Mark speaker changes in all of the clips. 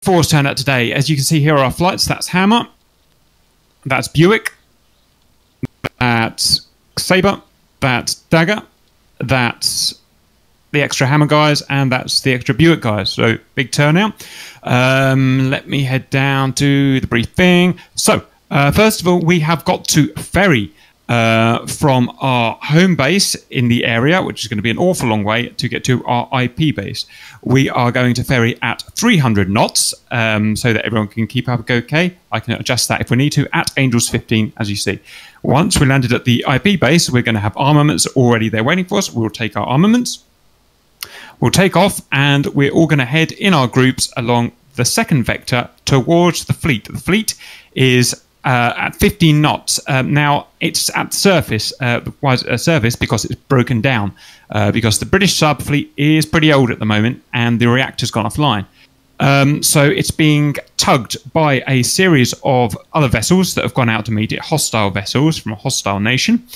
Speaker 1: Four's turn out today. As you can see, here are our flights. That's Hammer. That's Buick. That's Sabre. That's Dagger. That's the extra Hammer guys, and that's the extra Buick guys. So big turnout. Let me head down to the briefing. So first of all, we have got to ferry from our home base in the area, which is going to be an awful long way to get to our IP base. We are going to ferry at 300 knots so that everyone can keep up okay. I can adjust that if we need to at Angels 15, as you see. Once we landed at the IP base, we're going to have armaments already there waiting for us. We'll take our armaments. We'll take off, and we're all going to head in our groups along the second vector towards the fleet. The fleet is at 15 knots. Now, it's at surface. Why is it a surface? Because it's broken down. Because the British sub fleet is pretty old at the moment, and the reactor's gone offline. So it's being tugged by a series of other vessels that have gone out to meet it, hostile vessels from a hostile nation.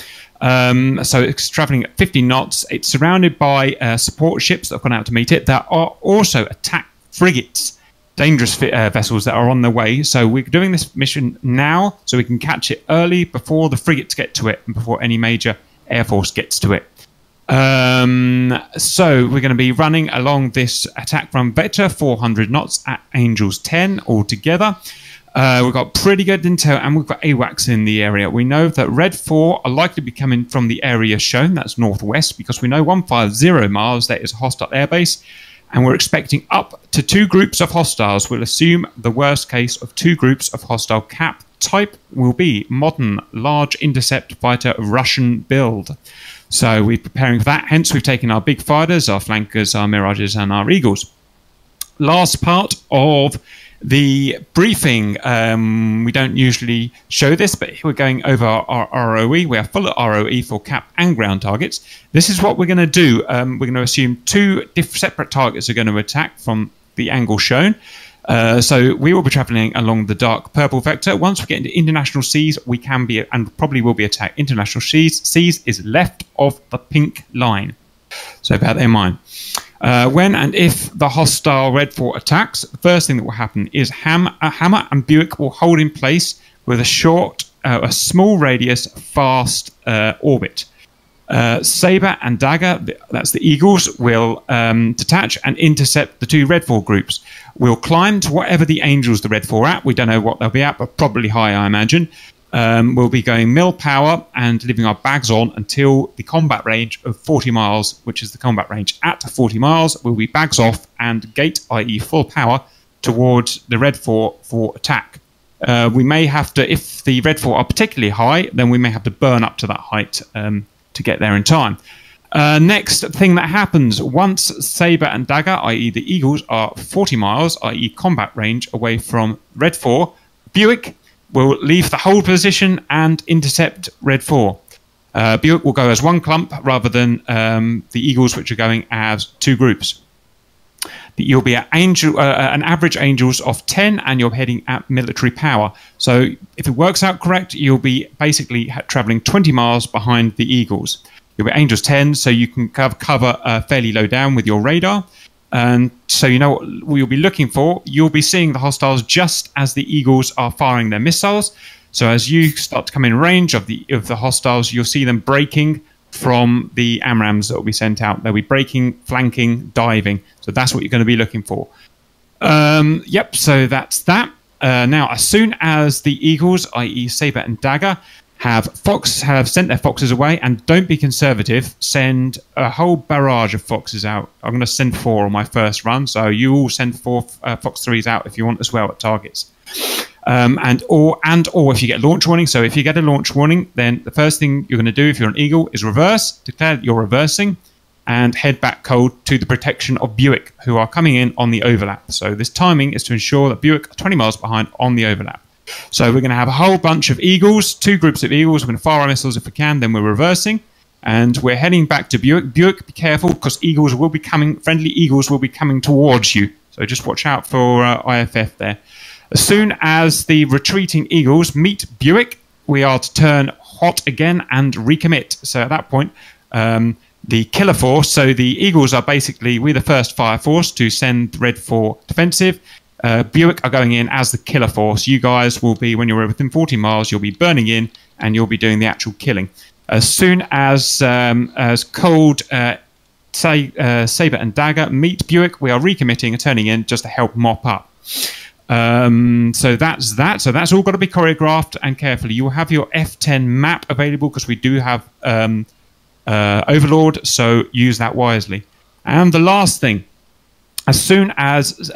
Speaker 1: So it's travelling at 50 knots. It's surrounded by support ships that have gone out to meet it. There are also attack frigates, dangerous vessels that are on their way. So we're doing this mission now so we can catch it early before the frigates get to it and before any major air force gets to it. So we're going to be running along this attack run vector, 400 knots at Angels 10 altogether. We've got pretty good intel, and we've got AWACS in the area. We know that Red 4 are likely to be coming from the area shown, that's northwest, because we know 150 miles there is a hostile airbase, and we're expecting up to 2 groups of hostiles. We'll assume the worst case of 2 groups of hostile. Cap type will be modern large intercept fighter Russian build. So we're preparing for that, hence we've taken our big fighters, our flankers, our Mirages, and our Eagles. Last part of the briefing, we don't usually show this, but we're going over our ROE. We are full of ROE for cap and ground targets. This is what we're going to do. We're going to assume 2 separate targets are going to attack from the angle shown. So we will be travelling along the dark purple vector. Once we get into international seas, we can be, and probably will be, attacked. International seas is left of the pink line. So bear that in mind. When and if the hostile Red 4 attacks, the first thing that will happen is Hammer and Buick will hold in place with a small radius, fast orbit. Sabre and Dagger, that's the Eagles, will detach and intercept the 2 Red 4 groups. We'll climb to whatever the Angels, the Red 4 are at. We don't know what they'll be at, but probably high, I imagine. We'll be going mil power and leaving our bags on until the combat range of 40 miles, which is the combat range. At 40 miles, we'll be bags off and gate, i.e. full power, towards the Red 4 for attack. We may have to, if the Red 4 are particularly high, then we may have to burn up to that height to get there in time. Next thing that happens, once Sabre and Dagger, i.e. the Eagles, are 40 miles, i.e. combat range, away from Red 4, Buick will leave the hold position and intercept Red 4. Buick will go as 1 clump rather than the Eagles, which are going as 2 groups. You'll be at an average Angels of 10, and you're heading at military power. So if it works out correct, you'll be basically travelling 20 miles behind the Eagles. You'll be Angels 10, so you can cover fairly low down with your radar. And so you know what you'll be looking for. You'll be seeing the hostiles just as the Eagles are firing their missiles. So as you start to come in range of the hostiles, you'll see them breaking from the AMRAAMs that will be sent out. They'll be breaking, flanking, diving. So that's what you're going to be looking for. Yep, so that's that. Now, as soon as the Eagles, i.e. Sabre and Dagger, have sent their Foxes away, and don't be conservative, send a whole barrage of Foxes out. I'm going to send 4 on my first run, so you all send 4 Fox 3s out if you want as well at targets. Or if you get a launch warning. So if you get a launch warning, then the first thing you're going to do if you're an Eagle is reverse, declare that you're reversing, and head back cold to the protection of Buick, who are coming in on the overlap. So this timing is to ensure that Buick are 20 miles behind on the overlap. So we're going to have a whole bunch of Eagles, 2 groups of Eagles. We're going to fire our missiles if we can, then we're reversing. And we're heading back to Buick. Buick, be careful, because Eagles will be coming, friendly Eagles will be coming towards you. So just watch out for IFF there. As soon as the retreating Eagles meet Buick, we are to turn hot again and recommit. So at that point, the killer force, so the Eagles are basically, we're the first fire force to send Red 4 defensive. Buick are going in as the killer force. You guys will be, when you're within 40 miles, you'll be burning in and you'll be doing the actual killing. As soon as Cold, Saber and Dagger meet Buick, we are recommitting and turning in just to help mop up. So that's that. So that's all got to be choreographed and carefully. You will have your F10 map available because we do have Overlord, so use that wisely. And the last thing, as soon as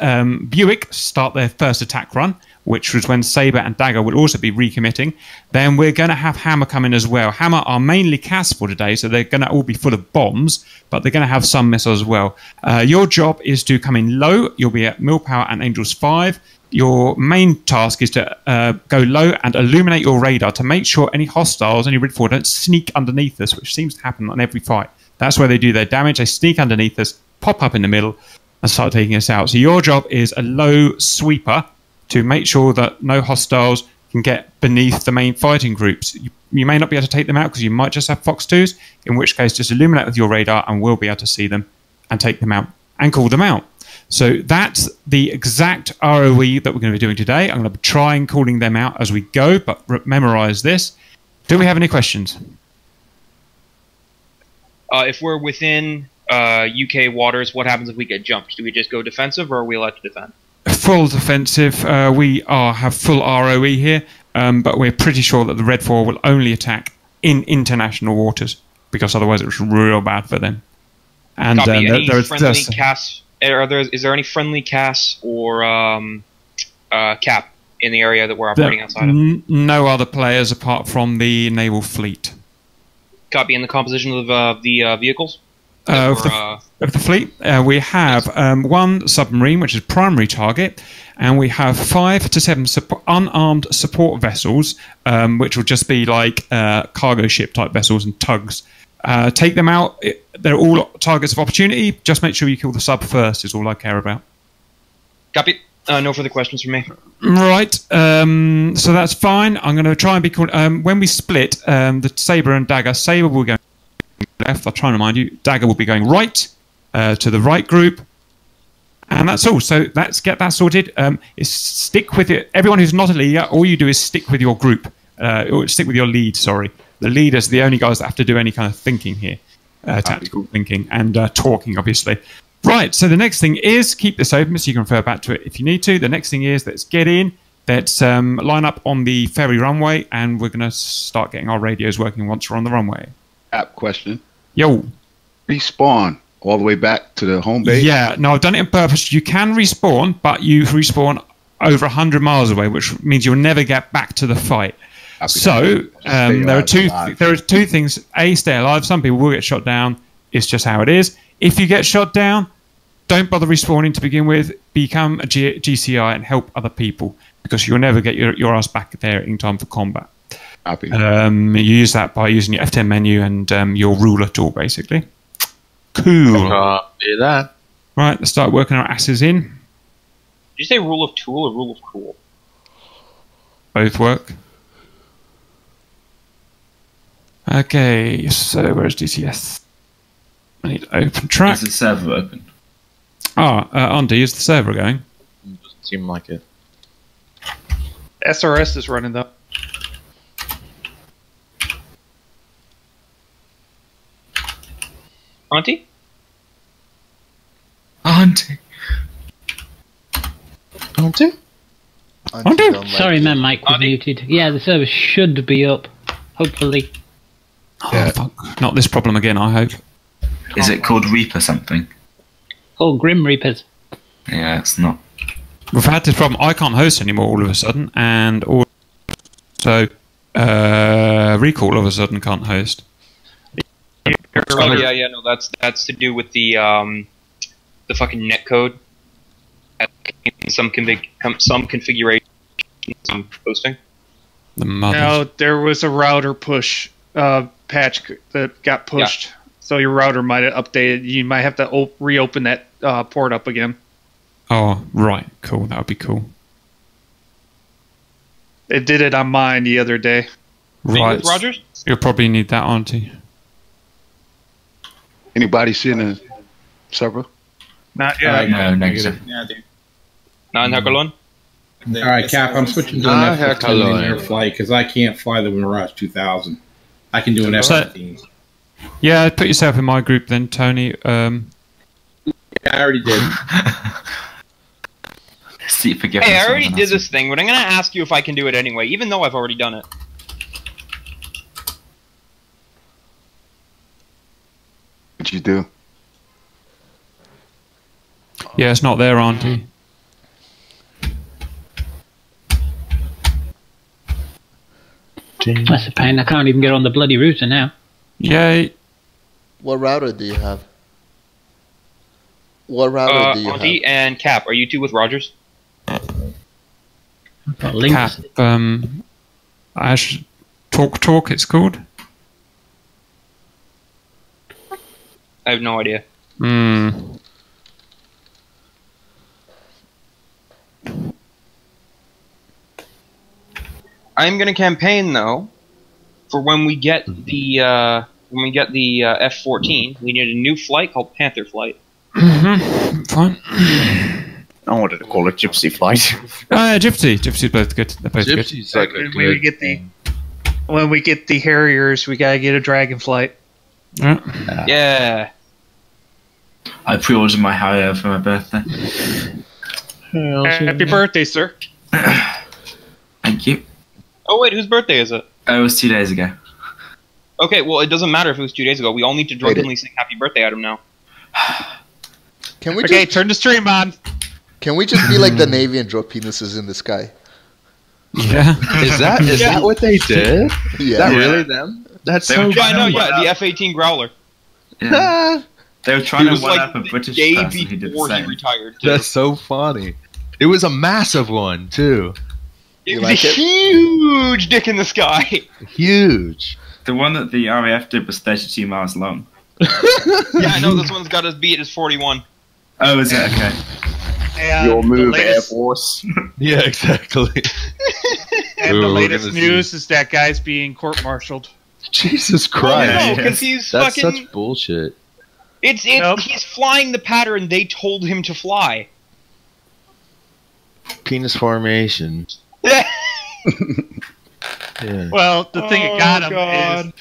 Speaker 1: Buick start their first attack run, which was when Saber and Dagger will also be recommitting, then we're going to have Hammer come in as well. Hammer are mainly cast for today, so they're going to all be full of bombs, but they're going to have some missiles as well. Your job is to come in low. You'll be at Millpower and Angels 5. Your main task is to go low and illuminate your radar to make sure any hostiles, any Red 4 don't sneak underneath us, which seems to happen on every fight. That's where they do their damage. They sneak underneath us, pop up in the middle, and start taking us out. So your job is a low sweeper to make sure that no hostiles can get beneath the main fighting groups. You may not be able to take them out because you might just have Fox 2s, in which case just illuminate with your radar and we'll be able to see them and take them out and call them out. So that's the exact ROE that we're going to be doing today. I'm going to try and calling them out as we go, but memorize this. Do we have any questions?
Speaker 2: If we're within UK waters, what happens if we get jumped? Do we just go defensive, or are we allowed to defend?
Speaker 1: Full defensive. We have full ROE here, but we're pretty sure that the Red 4 will only attack in international waters, because otherwise it was real bad for them. And
Speaker 2: is there any friendly casts or cap in the area that we're operating outside of?
Speaker 1: No other players apart from the naval fleet.
Speaker 2: Copy. In the composition of the vehicles?
Speaker 1: Of the fleet, we have one submarine, which is primary target, and we have 5 to 7 unarmed support vessels, which will just be like cargo ship type vessels and tugs. Take them out. They're all targets of opportunity. Just make sure you kill the sub first is all I care about.
Speaker 2: Copy. No further questions from me.
Speaker 1: Right. So that's fine. I'm going to try and be cool. When we split, the Saber and Dagger, Saber will go left. I'll try and remind you. Dagger will be going right to the right group. And that's all. So let's get that sorted. Is stick with it. Everyone who's not a leader, all you do is stick with your group. Or stick with your lead, sorry. The leaders are the only guys that have to do any kind of thinking here. Tactical thinking and talking, obviously. Right, so the next thing is, keep this open so you can refer back to it if you need to. The next thing is, let's get in. Let's line up on the ferry runway, and we're going to start getting our radios working once we're on the runway.
Speaker 3: App question.
Speaker 1: Yo.
Speaker 3: Respawn all the way back to the home base?
Speaker 1: Yeah, no, I've done it on purpose. You can respawn, but you respawn over 100 miles away, which means you'll never get back to the fight. So there are two things. A, stay alive. Some people will get shot down. It's just how it is. If you get shot down, don't bother respawning to begin with. Become a GCI and help other people, because you'll never get your ass back there in time for combat. You use that by using your F10 menu and your ruler tool, basically. Cool.
Speaker 4: Do that.
Speaker 1: Right, let's start working our asses in.
Speaker 2: Did you say rule of tool or rule of cool?
Speaker 1: Both work. Okay, so where's DCS? I need to open track.
Speaker 4: Is the server open?
Speaker 1: Andy, is the server going?
Speaker 4: Doesn't seem like it.
Speaker 5: SRS is running though.
Speaker 2: Auntie?
Speaker 4: Auntie?
Speaker 1: Auntie?
Speaker 6: Auntie? Sorry, my mic was muted. Yeah, the server should be up. Hopefully.
Speaker 1: Oh, fuck. Not this problem again, I hope.
Speaker 4: Is it called Reaper something?
Speaker 6: Called Grim Reapers.
Speaker 4: Yeah, it's not.
Speaker 1: We've had this problem. I can't host anymore all of a sudden, and also Recall all of a sudden can't host.
Speaker 2: Yeah, no, that's to do with the fucking netcode. Some configuration, some posting.
Speaker 5: No, there was a router push patch that got pushed, so your router might have updated. You might have to reopen that port up again.
Speaker 1: Oh, right, cool. That would be cool.
Speaker 5: It did it on mine the other day.
Speaker 1: Right,
Speaker 2: Rogers?
Speaker 1: You'll probably need that, Auntie.
Speaker 3: Anybody seeing the server?
Speaker 5: Not yet.
Speaker 4: No, negative.
Speaker 7: Yeah, dude.
Speaker 2: Not in Herculon?
Speaker 7: Alright, Cap, I'm switching to an F-15 air flight because I can't fly the Mirage 2000. I can do an F-15.
Speaker 1: Yeah, put yourself in my group then, Tony.
Speaker 7: Yeah, I already did.
Speaker 2: Hey, I already did this thing, but I'm going to ask you if I can do it anyway, even though I've already done it.
Speaker 3: What'd you do?
Speaker 1: Yeah, it's not there, Auntie.
Speaker 6: That's a pain. I can't even get on the bloody router now.
Speaker 1: Yay.
Speaker 8: What router do you have? What router do you
Speaker 2: Auntie
Speaker 8: have?
Speaker 2: and Cap, are you two with Rogers?
Speaker 1: Cap, Ash, Talk, it's called.
Speaker 2: I have no idea. I'm gonna campaign though for when we get the F-14. We need a new flight called Panther Flight.
Speaker 1: Fine.
Speaker 9: I wanted to call it Gypsy Flight.
Speaker 1: Yeah, Gypsy's both good. They're both
Speaker 5: Gypsy's
Speaker 1: good.
Speaker 5: like when we get the Harriers, we gotta get a Dragon Flight.
Speaker 2: Yeah.
Speaker 4: I pre-ordered my Harrier for my birthday.
Speaker 5: Happy birthday, sir.
Speaker 4: Thank you.
Speaker 2: Oh wait, whose birthday is it?
Speaker 4: It was 2 days ago.
Speaker 2: Okay, well it doesn't matter if it was 2 days ago. We all need to drunkenly sing happy birthday at him now.
Speaker 8: Can we
Speaker 5: okay,
Speaker 8: just
Speaker 5: turn the stream on.
Speaker 8: Can we just be like the Navy and drop penises in the sky?
Speaker 1: Yeah.
Speaker 10: Is that what they did?
Speaker 8: Yeah.
Speaker 10: Is that really them? That's so
Speaker 2: Yeah, I know, yeah, the F-18 Growler.
Speaker 4: Yeah. They were trying to one up a
Speaker 2: the
Speaker 4: British
Speaker 2: day
Speaker 4: person who did the
Speaker 2: before he
Speaker 4: same.
Speaker 2: retired, too.
Speaker 10: That's so funny. It was a massive one too.
Speaker 2: It was a huge dick in the sky.
Speaker 10: Huge.
Speaker 4: The one that the RAF did was 32 miles long.
Speaker 2: Yeah, I know this one's got us beat as 41.
Speaker 4: Oh, is it? Okay.
Speaker 5: And
Speaker 9: Your move,
Speaker 5: the latest,
Speaker 9: Air Force.
Speaker 10: Yeah, exactly.
Speaker 5: And
Speaker 10: Ooh,
Speaker 5: the
Speaker 10: we're
Speaker 5: latest
Speaker 10: gonna
Speaker 5: news is that guy's being court-martialed.
Speaker 10: Jesus
Speaker 2: Oh,
Speaker 10: Christ.
Speaker 2: no, because he's
Speaker 10: That's
Speaker 2: fucking...
Speaker 10: such bullshit.
Speaker 2: He's flying the pattern they told him to fly.
Speaker 10: Penis formation.
Speaker 2: Yeah.
Speaker 10: Yeah.
Speaker 5: Well, the thing that got him
Speaker 2: God.
Speaker 5: is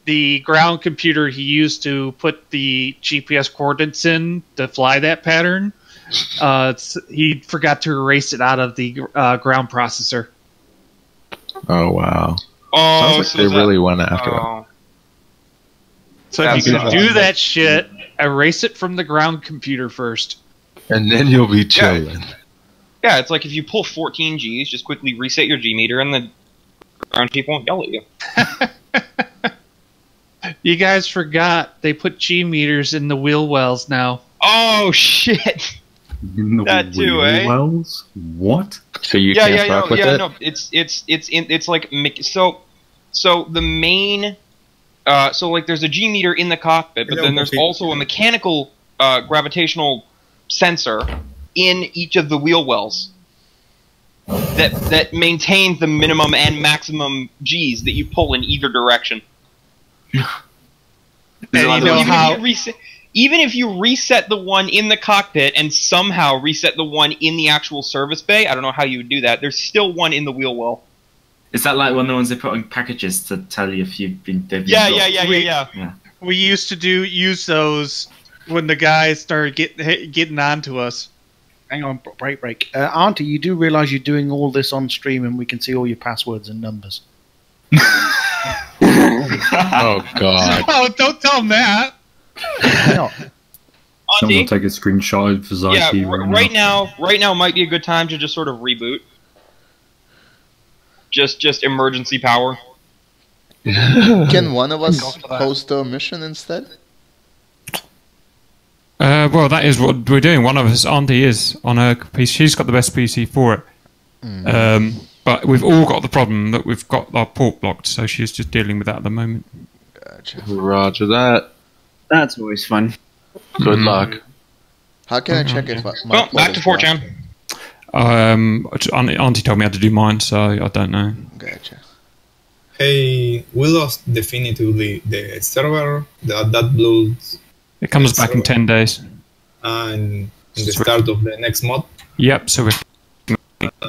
Speaker 5: the ground computer he used to put the GPS coordinates in to fly that pattern. He forgot to erase it out of the ground processor.
Speaker 10: Oh wow.
Speaker 2: Oh,
Speaker 10: Sounds like they really went after it.
Speaker 5: So if you can do that shit, erase it from the ground computer first.
Speaker 10: And then you'll be chilling.
Speaker 2: Yeah, it's like if you pull 14 Gs, just quickly reset your G meter and the ground people won't yell at you.
Speaker 5: You guys forgot they put G meters in the wheel wells now.
Speaker 2: Oh shit! That too, eh?
Speaker 11: Wells? What?
Speaker 10: So you can't fuck with it?
Speaker 2: No, it's like so the main so like there's a G meter in the cockpit, but then there's also a mechanical gravitational sensor in each of the wheel wells that maintains the minimum and maximum Gs that you pull in either direction. Even if you reset the one in the cockpit and somehow reset the one in the actual service bay, I don't know how you would do that. There's still one in the wheel well.
Speaker 4: Is that like one of the ones they put on packages to tell you if you've been...
Speaker 5: Yeah. We used to use those when the guys started getting on to us.
Speaker 12: Hang on, break. Auntie, you do realise you're doing all this on stream and we can see all your passwords and numbers.
Speaker 10: Oh, God.
Speaker 5: Oh, don't tell them that.
Speaker 11: Someone will take a screenshot for Zyke.
Speaker 2: Yeah, right now might be a good time to just sort of reboot. Just emergency power.
Speaker 8: Can one of us host a mission instead?
Speaker 1: Well, that is what we're doing. One of us, Auntie, is on her PC. She's got the best PC for it. But we've all got the problem that we've got our port blocked, so she's just dealing with that at the moment.
Speaker 8: Gotcha.
Speaker 10: Roger that.
Speaker 9: That's always fun.
Speaker 10: Good luck.
Speaker 8: How can I check if my
Speaker 2: Well, back to 4chan.
Speaker 1: Auntie told me how to do mine, so I don't know.
Speaker 8: Gotcha.
Speaker 13: Hey, we lost definitively the server. That blows.
Speaker 1: It comes back in 10 days.
Speaker 13: And in the start of the next mod.
Speaker 1: Yep. So we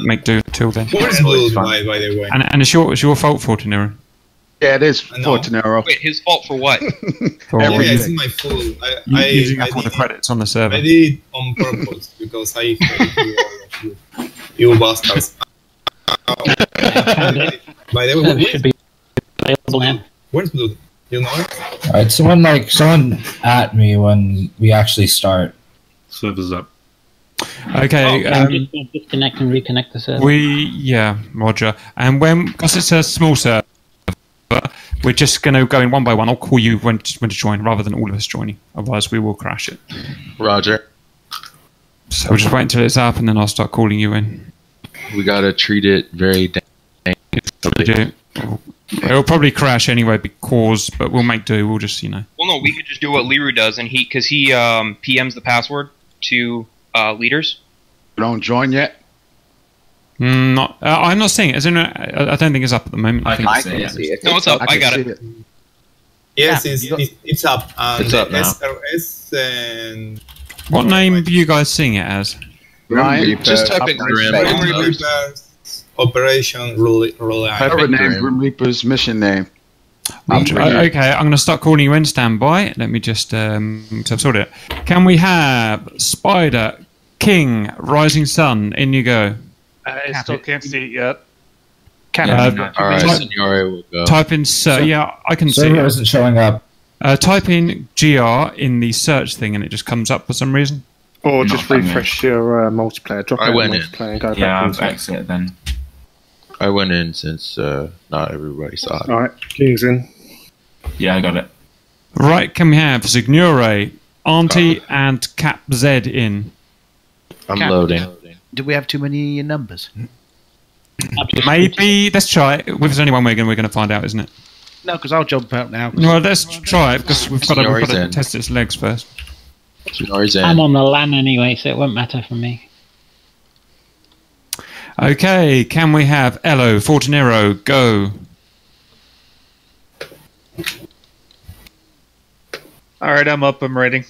Speaker 1: make do till then.
Speaker 13: Where's Blue, by the way?
Speaker 1: And it's your fault, Fortinero.
Speaker 3: Yeah, it is Fortinero.
Speaker 2: Wait, his fault for what?
Speaker 1: For
Speaker 13: Yeah, it's my fault.
Speaker 1: using up all the credits on the server.
Speaker 13: I did it on purpose because I hate you all of you. You bastards. By the way,
Speaker 6: should be available now.
Speaker 13: Where's Blue? You know it?
Speaker 14: Alright, someone at me when we actually start.
Speaker 11: Server's up.
Speaker 1: Okay.
Speaker 6: I'm just going to disconnect and reconnect the server.
Speaker 1: Roger. And because it's a small server, we're just going to go in one by one. I'll call you when to join, rather than all of us joining. Otherwise, we will crash it.
Speaker 10: Roger.
Speaker 1: So we'll just wait until it's up, and then I'll start calling you in.
Speaker 10: We gotta treat it very.
Speaker 1: It'll probably crash anyway but we'll make do. We'll just
Speaker 2: Well, no, we could just do what Liru does, and because he PMs the password to leaders.
Speaker 3: You don't join yet?
Speaker 1: I'm not seeing it. As in, I don't think it's up at the moment.
Speaker 9: I can see it.
Speaker 2: No, it's up. I got it.
Speaker 13: Yes, it's up.
Speaker 10: It's up now.
Speaker 13: SRS and...
Speaker 1: What name are you guys seeing it as?
Speaker 3: Ryan,
Speaker 10: just type in Grim.
Speaker 13: Operation Reliant.
Speaker 3: Whatever name Grim Reaper's mission name.
Speaker 1: Okay, I'm going to start calling you in. Stand by. Let me just sort it. Can we have Spider, King, Rising Sun? In you go.
Speaker 5: I still can't see it yet.
Speaker 10: Alright, Signore will go.
Speaker 1: Type in yeah, I can see it.
Speaker 14: Server isn't showing up.
Speaker 1: Type in GR in the search thing and it just comes up for some reason.
Speaker 15: Or just refresh your multiplayer. Drop out multiplayer and go back
Speaker 4: I've exited then.
Speaker 10: I went in since not everybody saw it.
Speaker 15: Alright, King's in.
Speaker 4: Yeah, I got it.
Speaker 1: Right, can we have Signore, Auntie, and Cap Z in?
Speaker 10: I'm loading.
Speaker 12: Do we have too many numbers?
Speaker 1: Maybe, let's try it. If there's only one way we're going to find out, isn't it?
Speaker 12: No, because I'll jump out now.
Speaker 1: Well, let's try it, because we've got to test its legs first.
Speaker 6: I'm on the LAN anyway, so it won't matter for me.
Speaker 1: Okay, can we have Elo, Fortinero, go?
Speaker 5: Alright, I'm up. I'm ready.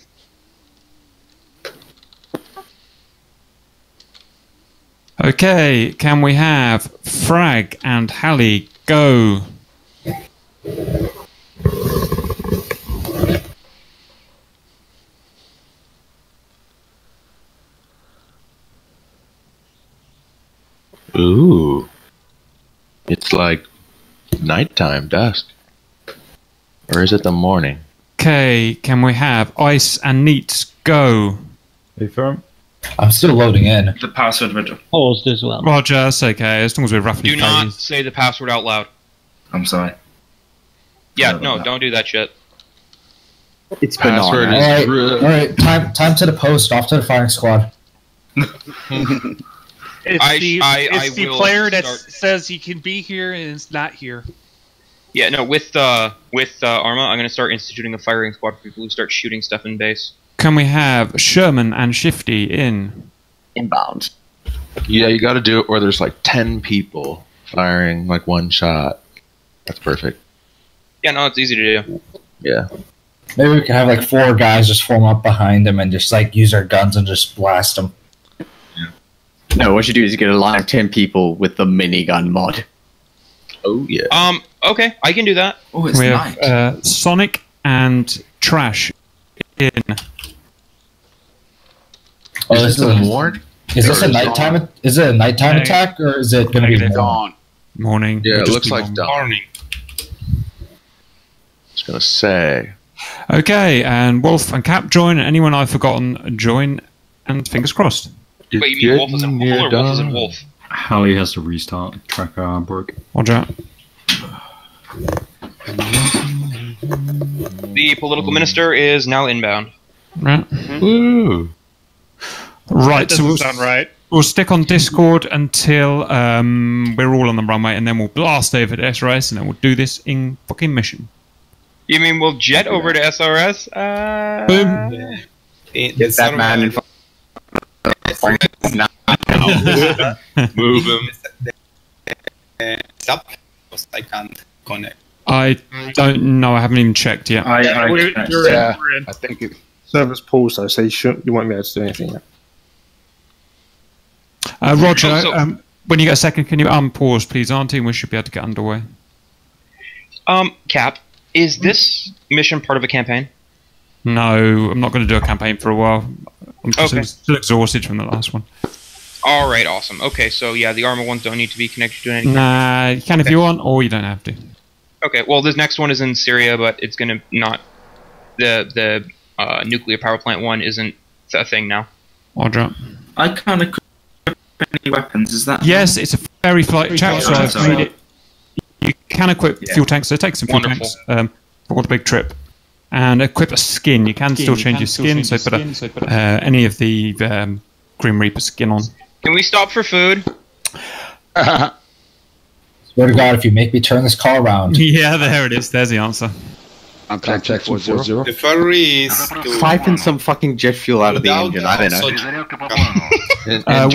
Speaker 1: Okay, can we have Frag and Hallie, go?
Speaker 10: Ooh. It's like nighttime, dusk. Or is it the morning?
Speaker 1: Okay, can we have Ice and Neats, go?
Speaker 11: Hey, firm.
Speaker 14: I'm still loading in.
Speaker 4: The password would
Speaker 6: paused as well.
Speaker 1: Roger, that's okay, as long as we're roughly
Speaker 2: Do not say the password out loud.
Speaker 4: I'm sorry.
Speaker 2: Yeah, no, don't do that shit.
Speaker 9: It's
Speaker 10: password
Speaker 14: banana. Alright, time to the post, off to the firing squad.
Speaker 5: It's the player that says he can be here and it's not here.
Speaker 2: Yeah, no, with Arma, I'm going to start instituting a firing squad for people who start shooting stuff in base.
Speaker 1: Can we have Sherman and Shifty in?
Speaker 9: Inbound.
Speaker 10: Yeah, you got to do it where there's like 10 people firing like one shot. That's perfect.
Speaker 2: Yeah, no, it's easy to do.
Speaker 10: Yeah.
Speaker 14: Maybe we can have like 4 guys just form up behind them and just like use our guns and just blast them.
Speaker 9: No, what you do is you get a line of 10 people with the minigun mod.
Speaker 10: Oh yeah.
Speaker 2: Okay, I can do that.
Speaker 4: Oh, it's
Speaker 1: we
Speaker 4: night.
Speaker 1: have Sonic and Trash in.
Speaker 14: Oh, this is a
Speaker 10: ward?
Speaker 14: Is this a nighttime? Is it a nighttime attack or is it going to be
Speaker 3: dawn?
Speaker 1: Morning.
Speaker 10: Yeah, it looks like dawn.
Speaker 13: Morning.
Speaker 10: I was gonna say.
Speaker 1: Okay, and Wolf and Cap join, and anyone I've forgotten join, and fingers crossed.
Speaker 2: Wait, you mean Wolf is in Wolf or Wolf is in Wolf?
Speaker 11: Hallie has to restart. Tracker broke.
Speaker 1: Roger.
Speaker 2: The political minister is now inbound.
Speaker 1: Right.
Speaker 10: Woo.
Speaker 1: Right,
Speaker 5: That doesn't sound right.
Speaker 1: We'll stick on Discord until we're all on the runway, and then we'll blast over to SRS, and then we'll do this in fucking mission.
Speaker 2: You mean we'll jet over to SRS?
Speaker 1: Boom.
Speaker 9: Get that man in front.
Speaker 10: Move him.
Speaker 13: Stop. I can't connect.
Speaker 1: I don't know. I haven't even checked yet.
Speaker 15: I think server's paused though, so you won't be able to do anything yet.
Speaker 1: Roger, when you get a second, can you unpause, please, Auntie, and we should be able to get underway.
Speaker 2: Cap, is this mission part of a campaign?
Speaker 1: No, I'm not going to do a campaign for a while. I'm still exhausted from the last one.
Speaker 2: All right, awesome. Okay, so yeah, the armor ones don't need to be connected to anything.
Speaker 1: Nah, you can if you want, or you don't have to.
Speaker 2: Okay, well, this next one is in Syria, but it's going to not... The nuclear power plant one isn't a thing now.
Speaker 1: Roger.
Speaker 4: I can't equip any weapons, is that...
Speaker 1: Yes, it's a very flight chat, so I've made it. You can equip fuel tanks, so take some fuel tanks for the big trip. And equip a skin. You can still change your skin, so put any of the Grim Reaper skin on.
Speaker 2: Can we stop for food?
Speaker 14: Swear to God, if you make me turn this car around.
Speaker 1: Yeah, there it is. There's the answer.
Speaker 3: I'm check 440.
Speaker 13: The ferry is
Speaker 9: siphon some fucking jet fuel out of the engine. I don't know.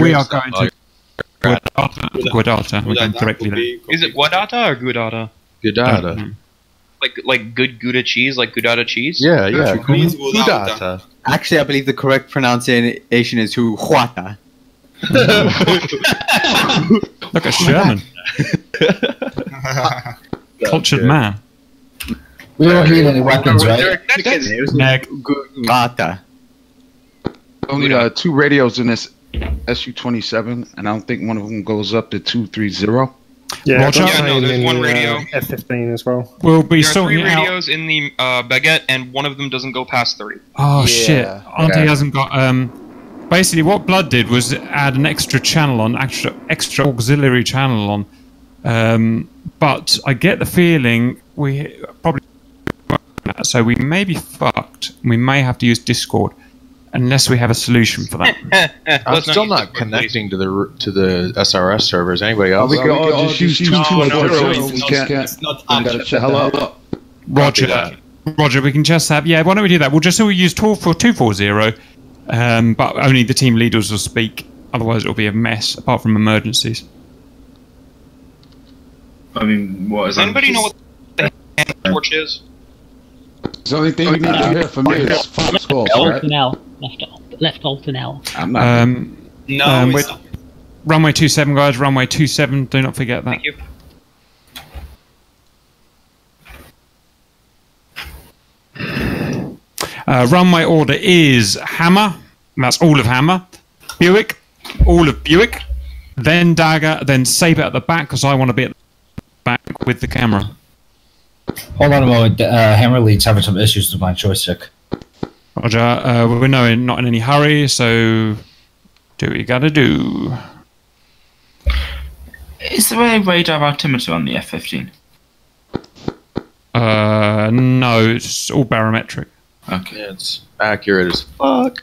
Speaker 1: We are going to Guadata. We're going directly there.
Speaker 2: Is it Guadata or Gudata?
Speaker 10: Gudata.
Speaker 2: Like good Gouda cheese, like Gudata cheese?
Speaker 9: Yeah. Gudata. Actually, I believe the correct pronunciation is Huata.
Speaker 1: Look at Sherman. Cultured man.
Speaker 14: We don't need any weapons, right?
Speaker 9: Gudata.
Speaker 3: Only 2 radios in this SU-27, and I don't think one of them goes up to 230.
Speaker 15: Yeah,
Speaker 1: Roger.
Speaker 2: No, there's one radio.
Speaker 15: F-15 as well.
Speaker 1: We'll be
Speaker 2: there are 3
Speaker 1: sorting out.
Speaker 2: radios in the Baguette, and one of them doesn't go past 30.
Speaker 1: Oh shit! Auntie hasn't got. Basically, what Blood did was add an extra channel on, extra auxiliary channel on. But I get the feeling we probably so we may be fucked. We may have to use Discord. Unless we have a solution for that.
Speaker 10: I'm still not connecting to the SRS servers. Anybody else?
Speaker 3: We can all just use 240.
Speaker 13: It's not actually.
Speaker 1: Roger, we can just have... Yeah, why don't we do that? We'll just use 240, but only the team leaders will speak. Otherwise, it'll be a mess, apart from emergencies.
Speaker 4: I mean, what is
Speaker 2: Does anybody know what the hand torch is?
Speaker 3: The only thing we need to hear from you is Fox calls, right?
Speaker 6: Left alt and L.
Speaker 3: I'm not.
Speaker 1: Runway 27, guys. Runway 27. Do not forget that.
Speaker 2: Thank you.
Speaker 1: Runway order is Hammer. That's all of Hammer. Buick. All of Buick. Then Dagger. Then Sabre at the back because I want to be at the back with the camera.
Speaker 14: Hold on a moment. Hammer Lead's having some issues with my joystick.
Speaker 1: Roger. We're not in any hurry, so do what you gotta do.
Speaker 4: Is there a radar altimeter on the F-15?
Speaker 1: No, it's all barometric.
Speaker 4: Okay.
Speaker 10: Yeah, it's accurate as fuck.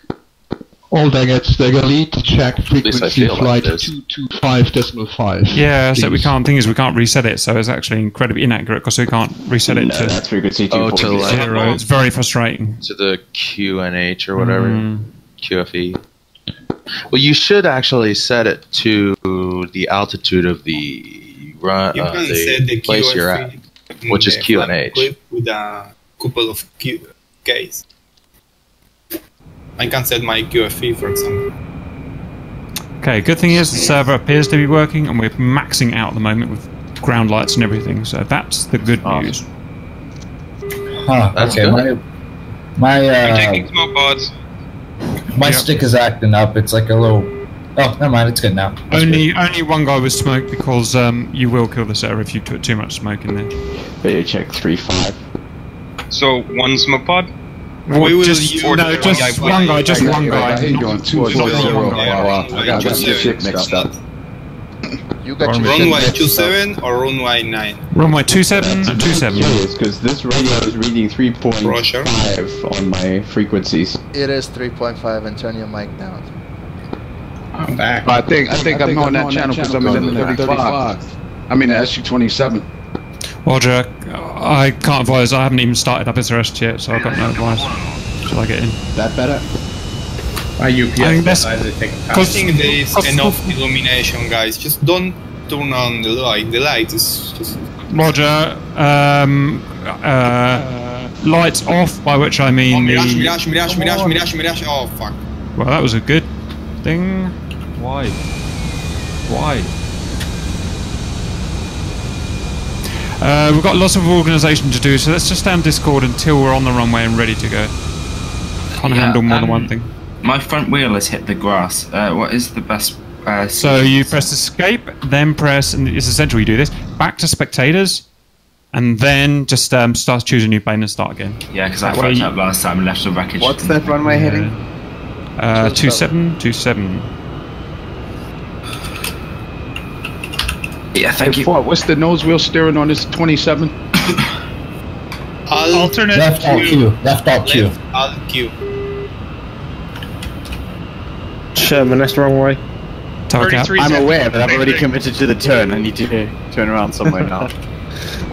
Speaker 16: All Daggett's Dagger Lead, check frequency of flight 225.5.
Speaker 1: Yeah, so we can't reset it, so it's actually incredibly inaccurate because we can't reset it to
Speaker 9: that's frequency
Speaker 1: 0. It's very frustrating.
Speaker 10: To the QNH or whatever. QFE. Well, you should actually set it to the altitude of the place you're at, which is QNH.
Speaker 13: With a couple of Ks. I can set my QFE, for example.
Speaker 1: Okay, good thing is the server appears to be working and we're maxing out at the moment with ground lights and everything, so that's the good news.
Speaker 14: Huh,
Speaker 10: That's
Speaker 14: okay,
Speaker 10: good.
Speaker 2: I'm taking smoke pods.
Speaker 14: my stick is acting up. It's like a little... Oh, never mind, it's good now.
Speaker 1: Only one guy was smoked because you will kill the server if you put too much smoke in there.
Speaker 9: Video check 3-5.
Speaker 2: So, 1 smoke pod?
Speaker 1: Well, just one guy. Just one guy.
Speaker 3: You're going 240.
Speaker 9: I got the shit mixed up.
Speaker 8: You got your
Speaker 13: runway 27 or runway 9?
Speaker 1: Runway 27 and 27.
Speaker 9: Yes, because this radio is reading 3.5 on my frequencies.
Speaker 8: It is 3.5 and turn your mic down.
Speaker 7: I'm back.
Speaker 3: I think I'm on that channel because I'm in the 35. I mean the SU-27.
Speaker 1: Roger, I can't advise. I haven't even started up SRS yet, so I've got no advice. Shall I get in?
Speaker 9: That better?
Speaker 7: My UPS decided to take a
Speaker 13: I
Speaker 7: pass.
Speaker 13: think there is enough illumination, guys. Just don't turn on the light. The light is just...
Speaker 1: Roger, lights off, by which I mean
Speaker 13: Mirage. Oh, fuck.
Speaker 1: Well, that was a good thing.
Speaker 11: Why? Why?
Speaker 1: We've got lots of organisation to do, so let's just stay on Discord until we're on the runway and ready to go. Can't handle more than one thing.
Speaker 4: My front wheel has hit the grass. What is the best...
Speaker 1: so you press escape, then press, and it's essential you do this, back to spectators, and then just start choosing a new plane and start again.
Speaker 4: Yeah, because I fucked up last time and left the wreckage.
Speaker 9: What's that runway heading?
Speaker 1: 2727.
Speaker 4: Yeah, thank you.
Speaker 3: What's the nose wheel steering on this 27?
Speaker 13: Alternate
Speaker 14: left alt Q. Left alt Q.
Speaker 13: Alt Q. Sherman, that's the wrong way.
Speaker 9: I'm aware, but I've already committed to the turn. I need to turn around somewhere now.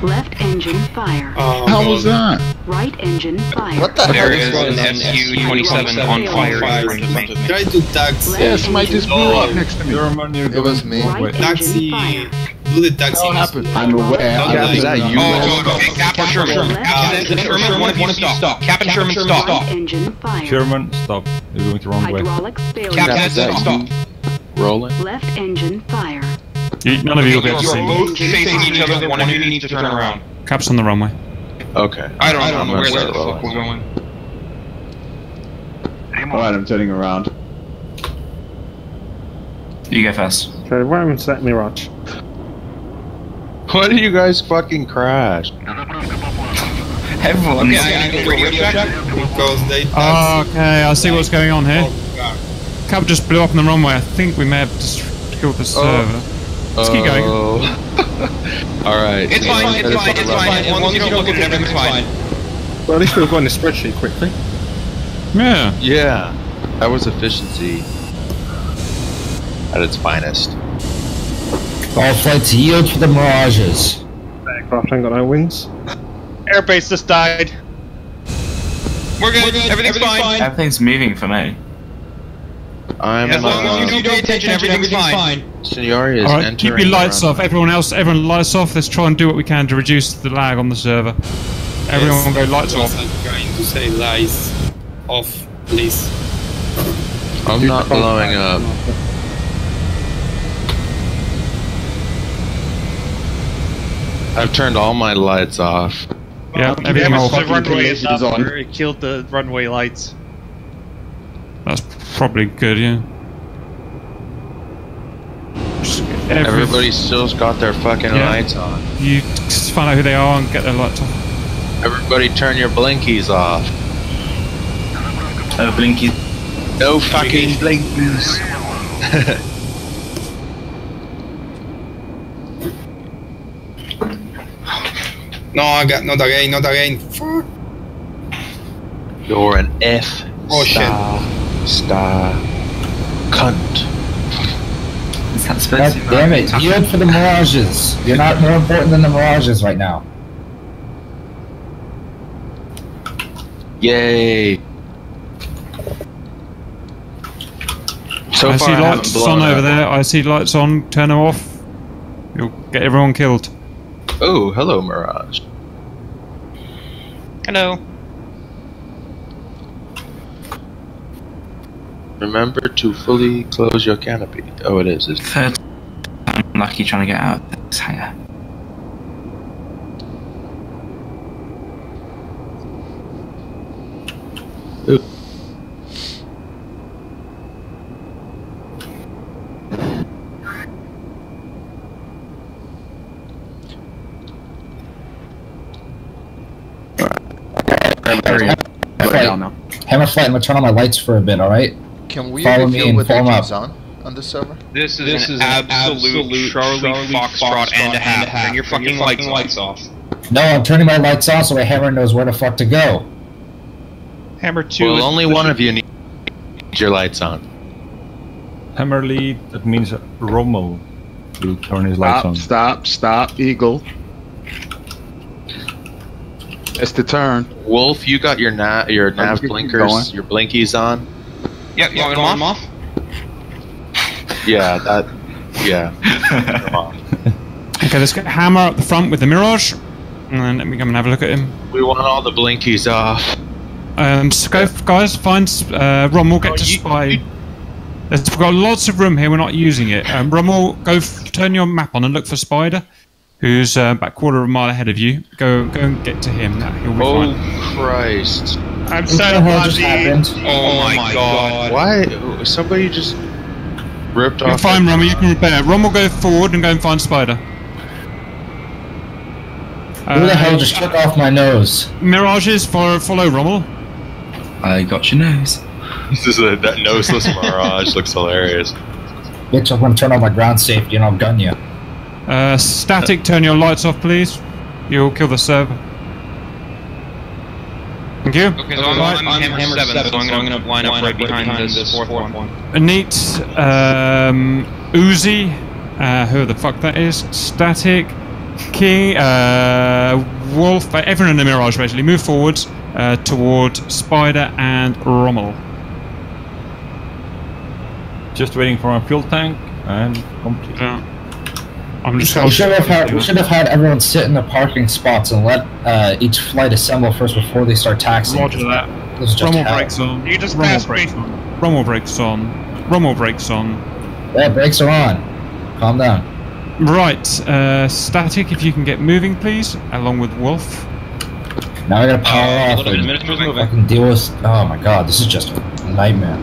Speaker 17: Left engine fire.
Speaker 3: How was that?
Speaker 17: Right engine fire.
Speaker 2: What the hell is an SU-27 on fire in front of me?
Speaker 13: Try to taxi.
Speaker 3: Yeah, somebody just blew up next to me.
Speaker 15: It was me.
Speaker 13: Taxi. Do the taxi.
Speaker 3: What happened? I'm aware.
Speaker 2: Is that you? Okay, Captain Sherman. Captain Sherman, one of you stop. Captain Sherman, stop.
Speaker 17: Engine fire.
Speaker 11: Sherman, stop. You're going the wrong way.
Speaker 17: Hydraulics failure.
Speaker 2: Captain, stop.
Speaker 10: Rolling.
Speaker 17: Left engine fire.
Speaker 1: None of you will be able to
Speaker 2: You're
Speaker 1: see.
Speaker 2: both facing each other. One of you needs to turn around.
Speaker 1: Cap's on the runway.
Speaker 10: Okay.
Speaker 2: I don't know where the fuck we're going.
Speaker 9: Alright, I'm turning around.
Speaker 4: You go first.
Speaker 15: Okay, why haven't set Mirage?
Speaker 10: Why did you guys fucking crash?
Speaker 4: Everyone.
Speaker 2: Okay, I need to radio check.
Speaker 13: Because they
Speaker 1: Okay, I see what's going on here. Cap just blew up on the runway. I think we may have just killed the server. Let's keep going.
Speaker 10: Alright.
Speaker 2: It's fine, it's fine. As long as you don't look at it, everything's fine.
Speaker 15: Well, at least we've got in the spreadsheet quickly.
Speaker 1: Yeah.
Speaker 10: Yeah. That was efficiency at its finest.
Speaker 14: All flights yield for the Mirages.
Speaker 15: Aircraft ain't got no wings.
Speaker 5: Airbase just died.
Speaker 2: We're good. Everything's fine.
Speaker 4: Everything's moving for me.
Speaker 2: As long as you don't pay attention, everything's fine.
Speaker 10: Signori is
Speaker 1: Alright,
Speaker 10: entering.
Speaker 1: keep your lights off. Everyone lights off. Let's try and do what we can to reduce the lag on the server. Everyone go lights off.
Speaker 13: I'm trying to say lights off, please.
Speaker 10: I'm not blowing up. I've turned all my lights off.
Speaker 1: Yeah, everything off.
Speaker 5: The runway is up. It killed the runway lights.
Speaker 1: That's probably good, yeah.
Speaker 10: Everybody still's got their fucking lights on.
Speaker 1: You just find out who they are and get their lights off.
Speaker 10: Everybody turn your blinkies off.
Speaker 4: Blinkies.
Speaker 10: No fucking blinkies.
Speaker 13: No, I got not again. Fuck.
Speaker 10: You're an F.
Speaker 13: Oh
Speaker 10: Star cunt.
Speaker 14: God damn it, yield for the Mirages. You're not more important than the Mirages right now.
Speaker 10: Yay. So
Speaker 1: I
Speaker 10: far,
Speaker 1: see
Speaker 10: I haven't
Speaker 1: lights
Speaker 10: blown
Speaker 1: on over
Speaker 10: up.
Speaker 1: there. I see lights on. Turn them off. You'll get everyone killed.
Speaker 10: Oh, hello, Mirage.
Speaker 2: Hello.
Speaker 10: Remember to fully close your canopy. Oh, it is. Isn't it?
Speaker 4: Third time lucky trying to get out of this hangar.
Speaker 10: Ooh.
Speaker 14: Hammer flight, I'm gonna turn on my lights for a bit, alright?
Speaker 8: Can we
Speaker 14: follow me
Speaker 8: reveal
Speaker 14: and
Speaker 8: what
Speaker 14: form up?
Speaker 8: is on the server?
Speaker 2: This is an absolute Charlie Foxtrot and a half. Turn your fucking lights off.
Speaker 14: No, I'm turning my lights on so my hammer knows where the fuck to go.
Speaker 5: Hammer 2
Speaker 10: Well,
Speaker 5: is
Speaker 10: only one of you needs your lights on.
Speaker 11: Hammer lead, that means Rommel will turn his lights on.
Speaker 3: Stop, Eagle. It's the turn.
Speaker 10: Wolf, you got your nav blinkers, your blinkies on?
Speaker 2: Yep, you want them off?
Speaker 10: Yeah, yeah.
Speaker 1: Okay, let's get Hammer up the front with the Mirage. And then let me come and have a look at him.
Speaker 10: We want all the blinkies off.
Speaker 1: So go, guys, find Rommel, get to spy. We've got lots of room here. We're not using it. Rommel, turn your map on and look for Spider, who's about quarter of a mile ahead of you. Go and get to him. He'll be fine.
Speaker 10: Christ!
Speaker 5: I'm set up on the.
Speaker 10: Oh my God! Why? Somebody just ripped off.
Speaker 1: You're fine, Rommel. You can repair. Rommel, go forward and go and find Spider.
Speaker 14: Who the hell just took off my nose?
Speaker 1: Mirages, follow Rommel.
Speaker 18: I got your nose.
Speaker 10: That noseless mirage looks hilarious.
Speaker 14: Bitch, I'm gonna turn on my ground safety and I'll gun you.
Speaker 1: Static, turn your lights off, please. You'll kill the server. Thank you.
Speaker 2: Okay, so I'm hammer 7, so I'm going to line up right behind this fourth one.
Speaker 1: Neat. Uzi. Who the fuck that is? Static. King. Wolf. Everyone in the Mirage, basically. Move forwards toward Spider and Rommel.
Speaker 11: Just waiting for my fuel tank and complete.
Speaker 1: I'm just
Speaker 14: we should have had everyone sit in the parking spots and let each flight assemble first before they start taxiing.
Speaker 1: Roger that.
Speaker 14: Rommel
Speaker 1: brakes on.
Speaker 5: You just
Speaker 1: Rommel
Speaker 5: passed me.
Speaker 1: brakes on. Rommel brakes on. Rommel brakes on.
Speaker 14: Yeah, brakes are on. Calm down.
Speaker 1: Right, Static, if you can get moving, please, along with Wolf.
Speaker 14: Now I gotta power off and fucking deal with. Oh my god, this is just a nightmare.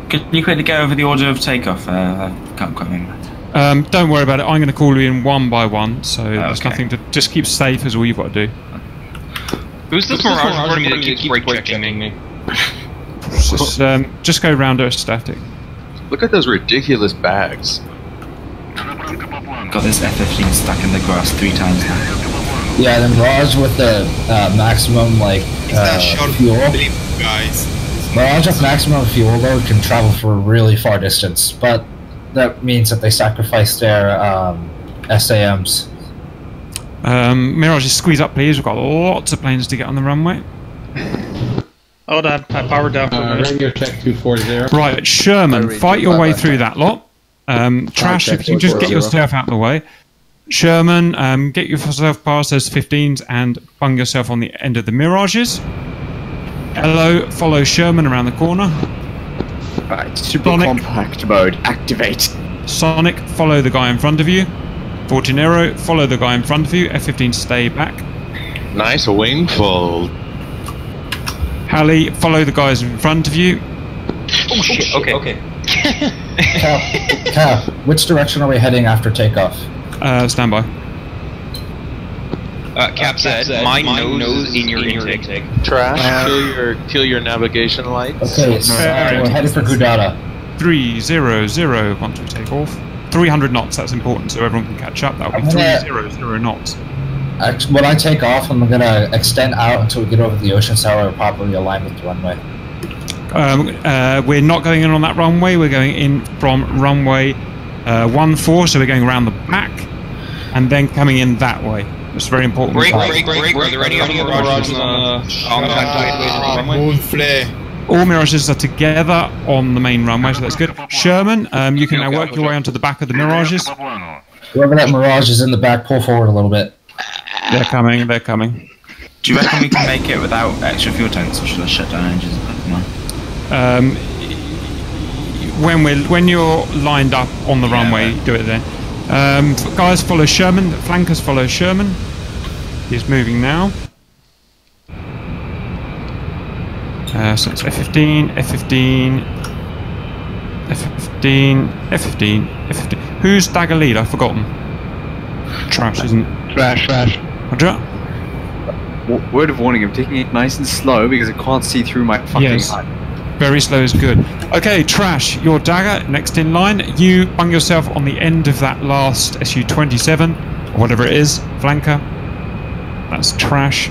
Speaker 18: Can you quickly go over the order of takeoff? I can't quite remember.
Speaker 1: Don't worry about it. I'm going to call you in one by one, so there's nothing to. Just keep safe is all you've got to do.
Speaker 2: Who's this Mirage reporting me that keeps brake checking me?
Speaker 1: Just go round her Static.
Speaker 10: Look at those ridiculous bags.
Speaker 18: Got this F-15 stuck in the grass 3 times now.
Speaker 14: Yeah, the Mirage with the maximum fuel.
Speaker 13: Guys.
Speaker 14: Mirage with maximum fuel load can travel for a really far distance, but that means that they sacrifice their SAMs.
Speaker 1: Mirage, just squeeze up, please. We've got lots of planes to get on the runway.
Speaker 5: Hold on, I powered down for a minute.
Speaker 7: Radio check 240.
Speaker 1: Right, Sherman, fight your way through that lot. Trash, if you just get yourself out of the way. Sherman, get yourself past those 15s and bung yourself on the end of the Mirages. Hello, follow Sherman around the corner.
Speaker 9: Right, super compact mode, activate.
Speaker 1: Sonic, follow the guy in front of you. Fortunero, follow the guy in front of you. F-15, stay back.
Speaker 10: Nice wing fold.
Speaker 1: Halley, follow the guys in front of you.
Speaker 2: Oh shit, okay.
Speaker 14: Cap, which direction are we heading after takeoff?
Speaker 1: Stand by.
Speaker 2: Cap said, my nose in your intake.
Speaker 10: Trash, kill your navigation lights.
Speaker 14: Okay, so we're headed for Gudada.
Speaker 1: 300, once we take off. 300 knots, that's important, so everyone can catch up. That'll be 300 knots.
Speaker 14: When I take off, I'm gonna extend out until we get over the ocean so we're properly aligned with the runway.
Speaker 1: We're not going in on that runway, we're going in from runway 14, so we're going around the back and then coming in that way. It's very important.
Speaker 2: Break. Are there any other Mirages on that runway?
Speaker 1: All Mirages are together on the main runway, so that's good. Sherman, you can now work your way onto the back of the Mirages.
Speaker 14: Whoever that Mirage is in the back, pull forward a little bit.
Speaker 1: They're coming.
Speaker 18: Do you reckon we can make it without extra fuel tanks, or should I shut down engines and put them on?
Speaker 1: When you're lined up on the runway, do it then. Guys, follow Sherman. Flankers follow Sherman. He's moving now. So it's F-15, F-15, F-15, F-15, F-15. Who's Dagger lead? I've forgotten. Trash, isn't it?
Speaker 9: Trash.
Speaker 1: Roger.
Speaker 9: Word of warning, I'm taking it nice and slow because I can't see through my fucking eye.
Speaker 1: Very slow is good. Okay, Trash, your Dagger, next in line. You bung yourself on the end of that last Su-27, or whatever it is, flanker. That's Trash.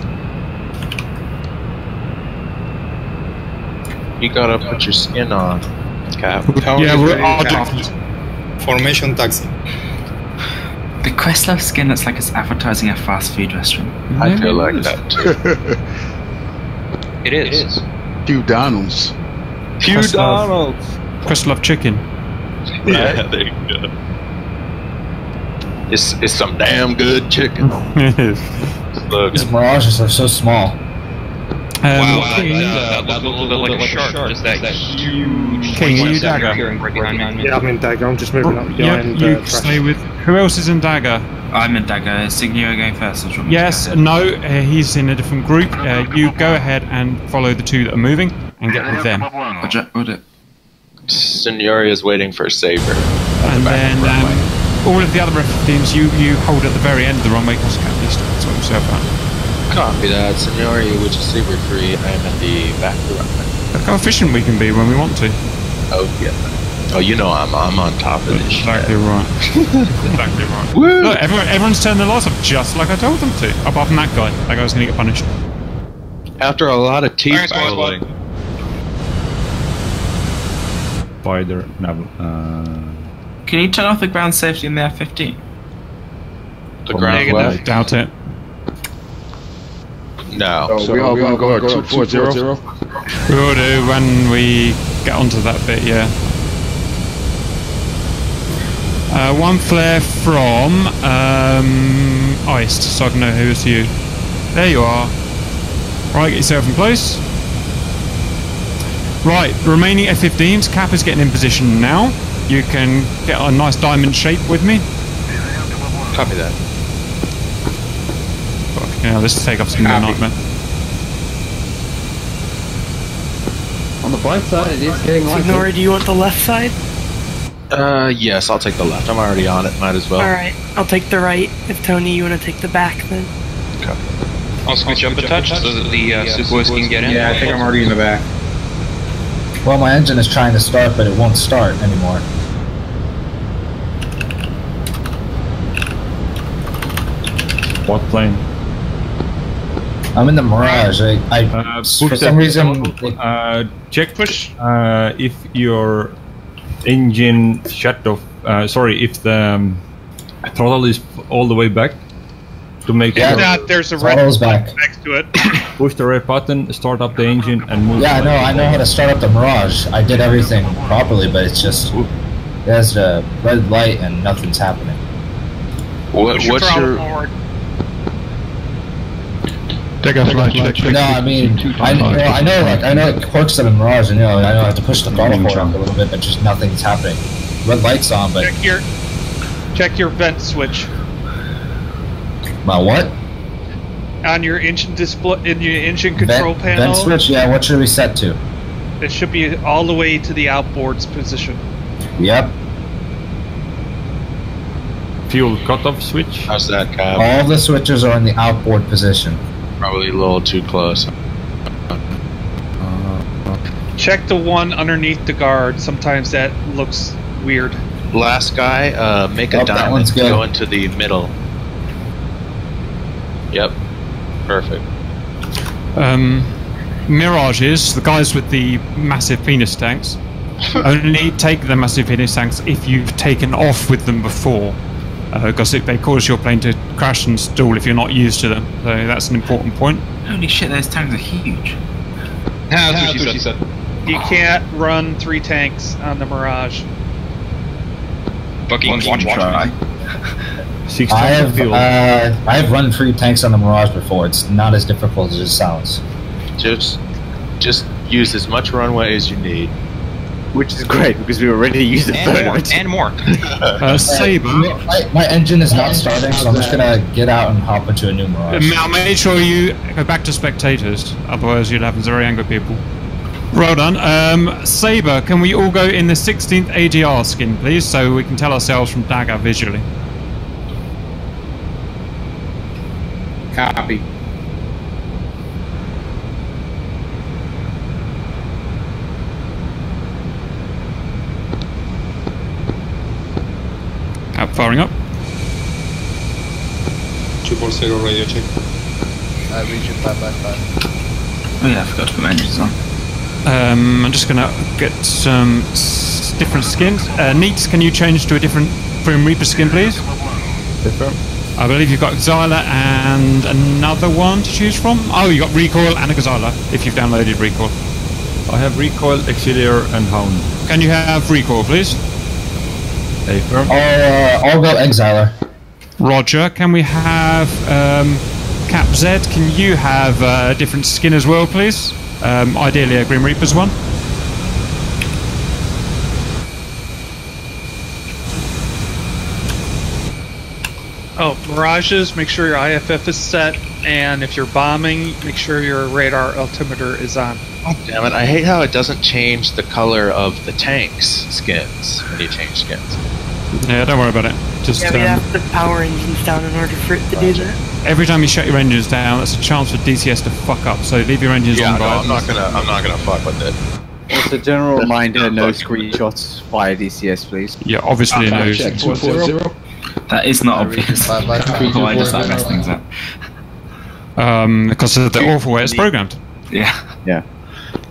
Speaker 10: You gotta put your skin on, Cap.
Speaker 1: Yeah,
Speaker 13: Formation taxi.
Speaker 18: The Questlove skin looks like it's advertising a fast food restaurant.
Speaker 10: I feel like that too.
Speaker 2: It is.
Speaker 3: Hugh Donald's.
Speaker 1: Questlove chicken.
Speaker 10: Yeah, there you go. It's some damn good chicken.
Speaker 1: It is.
Speaker 14: These Mirages are so small.
Speaker 2: Wow, that looks a little bit like a shark. Just that huge.
Speaker 1: King, are you Dagger?
Speaker 2: Appearing right behind me.
Speaker 15: Yeah, I'm in Dagger. I'm just moving up behind.
Speaker 1: You stay with. Who else is in Dagger?
Speaker 18: I'm in Dagger. Is Signio going first? Or
Speaker 1: Yes, no, he's in a different group. You go ahead and follow the two that are moving and get with them.
Speaker 10: Signori is waiting for Saber.
Speaker 1: And then all of the other F-15s you hold at the very end of the runway because you can't at least sort yourself out.
Speaker 10: Copy that. Signori, which is Saber 3, I am at the back of the runway.
Speaker 1: Look how efficient we can be when we want to.
Speaker 10: Oh, yeah. Oh, you know I'm on top of this.
Speaker 1: Exactly right. Exactly right.
Speaker 10: Woo!
Speaker 1: Look, everyone's turned their lights off just like I told them to. Apart from that guy. That guy's going to get punished.
Speaker 10: After a lot of teeth battling.
Speaker 11: Spider. No.
Speaker 18: Can you turn off the ground safety in the F-15?
Speaker 10: The ground what?
Speaker 1: Doubt it.
Speaker 10: No.
Speaker 3: So we all gonna go at 240.
Speaker 1: We will do when we get onto that bit, yeah. One flare from Iced, so I can know who's you. There you are. Right, get yourself in place. Right, the remaining F-15s, Cap is getting in position now. You can get a nice diamond shape with me.
Speaker 10: Copy that.
Speaker 1: Yeah, this takeoff's gonna be a nightmare.
Speaker 9: On the blind side, it is getting lighter.
Speaker 19: Signori, do you want the left side?
Speaker 10: Yes, I'll take the left. I'm already on it. Might as well.
Speaker 19: Alright, I'll take the right. If Tony, you want to take the back, then.
Speaker 10: Okay.
Speaker 2: I'll switch up a touch so that the Subois can get in.
Speaker 7: Yeah, I think I'm already in the back.
Speaker 14: Well, my engine is trying to start, but it won't start anymore.
Speaker 11: What plane?
Speaker 14: I'm in the Mirage. For some reason...
Speaker 11: check push. If your engine shut off... if the throttle is all the way back, to make
Speaker 5: sure... there's a red
Speaker 14: back
Speaker 5: next to it.
Speaker 11: Push the red button, start up the engine, and move.
Speaker 14: Yeah, I know how to start up the Mirage. I did everything properly, but it's just... There's the red light and nothing's happening.
Speaker 10: What's your...
Speaker 16: Take a flight check.
Speaker 14: No, I mean, I know it quirks in the Mirage, and I know I have to push the throttle forward a little bit, but just nothing's happening. Red light's on, but
Speaker 5: check your vent switch.
Speaker 14: My what?
Speaker 5: On your engine display, in your engine control panel.
Speaker 14: Vent switch, yeah. What should we set to?
Speaker 5: It should be all the way to the outboards position.
Speaker 14: Yep.
Speaker 11: Fuel cutoff switch.
Speaker 10: How's that, Cap?
Speaker 14: All the switches are in the outboard position.
Speaker 10: Probably a little too close.
Speaker 5: Check the one underneath the guard. Sometimes that looks weird.
Speaker 10: Last guy, make a diamond go into the middle. Yep. Perfect.
Speaker 1: Mirages, the guys with the massive penis tanks, only take the massive penis tanks if you've taken off with them before. Because they cause your plane to crash and stall if you're not used to them. So that's an important point.
Speaker 18: Holy shit, those tanks are huge.
Speaker 2: That's what she said.
Speaker 5: You can't run 3 tanks on the Mirage.
Speaker 2: Fucking watch.
Speaker 14: I have run 3 tanks on the Mirage before. It's not as difficult as it sounds.
Speaker 10: Just use as much runway as you need.
Speaker 9: Which is great, because we were ready to use the third one.
Speaker 2: And more.
Speaker 1: Saber.
Speaker 14: My engine is not starting, so I'm just going to get out and hop into a new Mirage.
Speaker 1: Now make sure you go back to spectators, otherwise you'll have very angry people. Well done. Saber, can we all go in the 16th ADR skin, please, so we can tell ourselves from Dagger visually?
Speaker 7: Copy.
Speaker 1: Firing up.
Speaker 13: 240 radio check.
Speaker 8: Region 555.
Speaker 18: Oh yeah, I forgot to put my engines on.
Speaker 1: I'm just gonna get some different skins. Neats, can you change to a different Grim Reaper skin, please?
Speaker 11: Different.
Speaker 1: I believe you've got Xyla and another one to choose from. Oh, you got Recoil and a Xyla, if you've downloaded Recoil.
Speaker 11: I have Recoil, Auxiliar, and Hound.
Speaker 1: Can you have Recoil, please?
Speaker 14: I'll go Exiler.
Speaker 1: Roger. Can we have Cap Z, can you have a different skin as well, please? Ideally a Grim Reaper's one.
Speaker 5: Oh, mirages, make sure your IFF is set, and if you're bombing, make sure your radar altimeter is on.
Speaker 10: Oh, damn it. I hate how it doesn't change the color of the tank's skins when you change skins.
Speaker 1: Yeah, don't worry about it. Just,
Speaker 19: yeah, we have to put power engines down in order for it to do that.
Speaker 1: Every time you shut your engines down, that's a chance for DCS to fuck up. So leave your engines on.
Speaker 10: No, I'm not gonna fuck with it.
Speaker 9: Also, general reminder: no screenshots via DCS, please.
Speaker 1: Yeah, obviously no.
Speaker 14: Check 240.
Speaker 18: That is not obvious. Why does that mess things up?
Speaker 1: Because of the awful way it's programmed.
Speaker 18: Yeah.
Speaker 9: Yeah.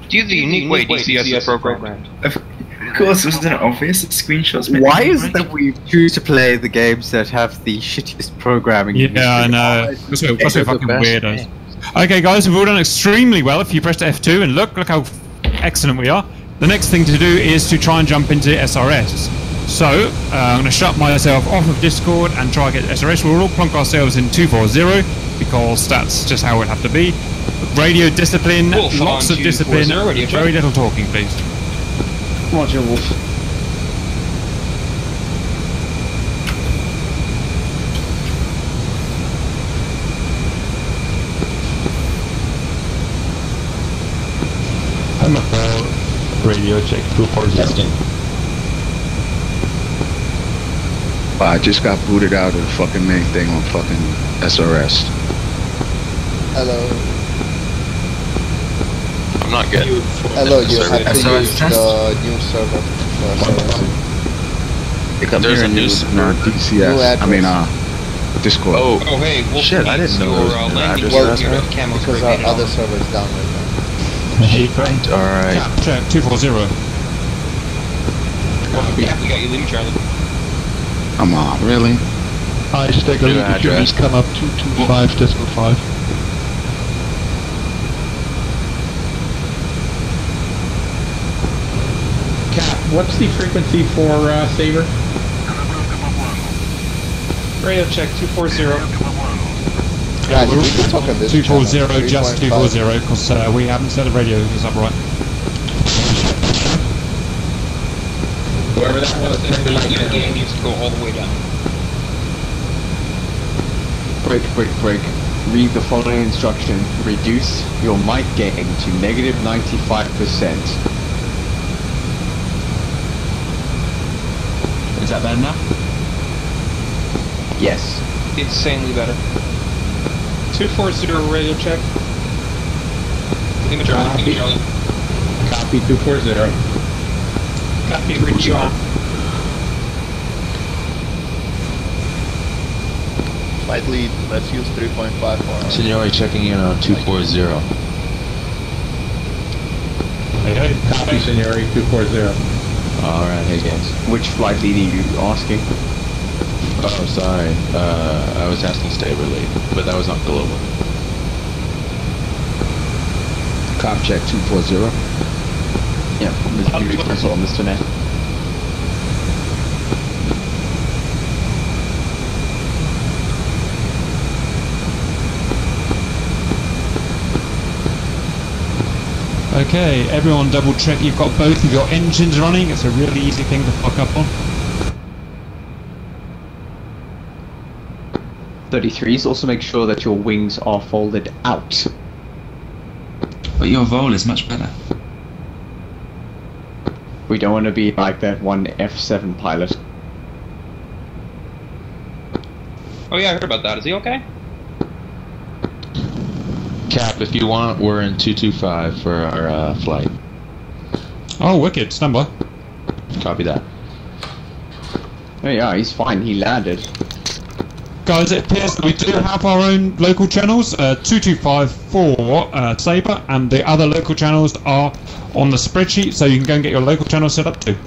Speaker 2: Do you have the unique way DCS is programmed?
Speaker 18: Of course, wasn't it obvious? Screenshots.
Speaker 9: Why is it that we choose to play the games that have the shittiest programming?
Speaker 1: Yeah, I know. That's so fucking weirdos. Okay, guys, we've all done extremely well. If you pressed F2 and look how excellent we are. The next thing to do is to try and jump into SRS. So, I'm going to shut myself off of Discord and try and get SRS. We'll all plonk ourselves in 240 because that's just how it have to be. Radio discipline, lots of discipline, very little talking, please.
Speaker 12: Roger, Wolf.
Speaker 16: I'm a radio check 240. Testing.
Speaker 3: I just got booted out of the fucking main thing on fucking SRS.
Speaker 8: Hello.
Speaker 10: I'm not good.
Speaker 8: Hello, you have to use the new server.
Speaker 10: There's a new server.
Speaker 3: DCS. I mean, Discord.
Speaker 2: Oh, hey, Wolf,
Speaker 10: shit! I didn't know there was
Speaker 2: landing
Speaker 8: because our other server is down right now.
Speaker 10: Hey, right. All right.
Speaker 1: Check 240.
Speaker 2: Yeah, we got you leaving, Charlie.
Speaker 3: Come on, really?
Speaker 16: Hi, Stegger, if you please come up 225.5.
Speaker 7: Cap, what's the frequency for Saber?
Speaker 5: Radio check 240.
Speaker 8: Yeah, we can talk on this
Speaker 1: 240, just 240, because we haven't set the radio is up right.
Speaker 2: Whoever that was, the game needs to go all the way down.
Speaker 9: Break. Read the following instruction. Reduce your mic gain to -95%.
Speaker 18: Is that better now?
Speaker 9: Yes.
Speaker 2: Insanely better.
Speaker 5: 240 radio check.
Speaker 2: Leave Charlie.
Speaker 7: Copy 240.
Speaker 5: Copy, reach you on.
Speaker 8: Flight lead, let's use 3.5 for
Speaker 10: Signori checking in on 240.
Speaker 7: Hey, copy, Signori, 240.
Speaker 10: Alright, hey guys.
Speaker 9: Which flight lead are you asking?
Speaker 10: Oh, sorry. I was asking Staber lead, but that was not global.
Speaker 3: Cop check 240.
Speaker 9: Yeah, that's all, Mr. Net.
Speaker 1: Okay, everyone double check you've got both of your engines running. It's a really easy thing to fuck up on.
Speaker 9: 33s, also make sure that your wings are folded out.
Speaker 18: But your vol is much better.
Speaker 9: We don't want to be like that one F7 pilot.
Speaker 2: Oh yeah, I heard about that. Is he okay?
Speaker 10: Cap, if you want, we're in 225 for our flight.
Speaker 1: Oh, wicked. Stand by.
Speaker 10: Copy that.
Speaker 9: Oh yeah, he's fine. He landed.
Speaker 1: Guys, it appears that we do have our own local channels. 225 for Sabre, and the other local channels are on the spreadsheet, so you can go and get your local channel set up too.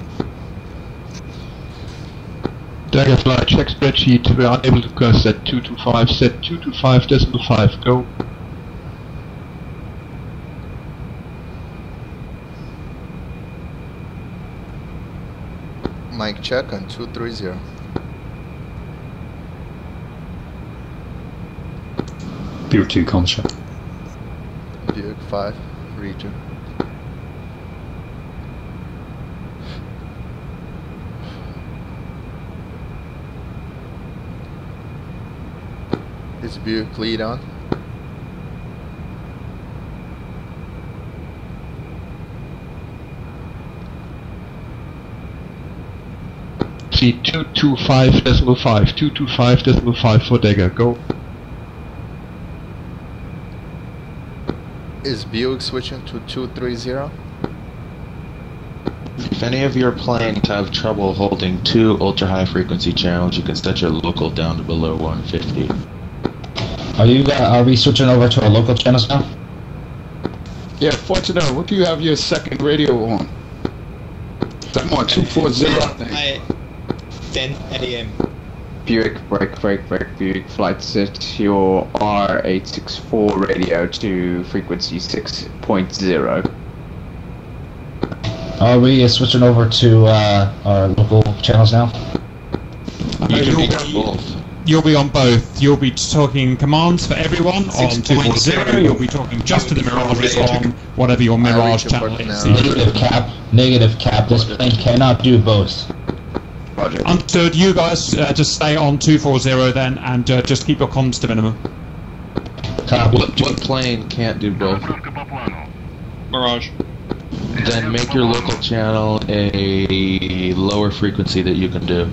Speaker 16: Daggerfly, check spreadsheet. We are unable to go set 225. Set 225.5. Go.
Speaker 8: Mic check on 230.
Speaker 16: Buick 2 concept.
Speaker 8: Buick 5, region. Is Buick lead on?
Speaker 16: See 225.5, 225.5 for Dagger, go.
Speaker 8: Is Buick switching to 230?
Speaker 10: If any of your planes have trouble holding 2 ultra-high frequency channels, you can set your local down to below 150.
Speaker 14: Are we switching over to our local channels now?
Speaker 3: Yeah, Fortunato, what do you have your second radio on? I'm on 240, I think.
Speaker 15: 10 a.m.
Speaker 9: Buick, break, Buick flight set your R864 radio to frequency 6.0.
Speaker 14: Are we switching over to our local channels now?
Speaker 1: You'll be on both. You'll be talking commands for everyone on 240. You'll be talking just to the Mirages on whatever your Mirage channel is.
Speaker 14: Negative cap. This plane cannot do both.
Speaker 1: Roger. Understood. You guys just stay on 240 then, and just keep your comms to minimum.
Speaker 10: What plane can't do both?
Speaker 2: Mirage.
Speaker 10: Then make your local channel a lower frequency that you can do.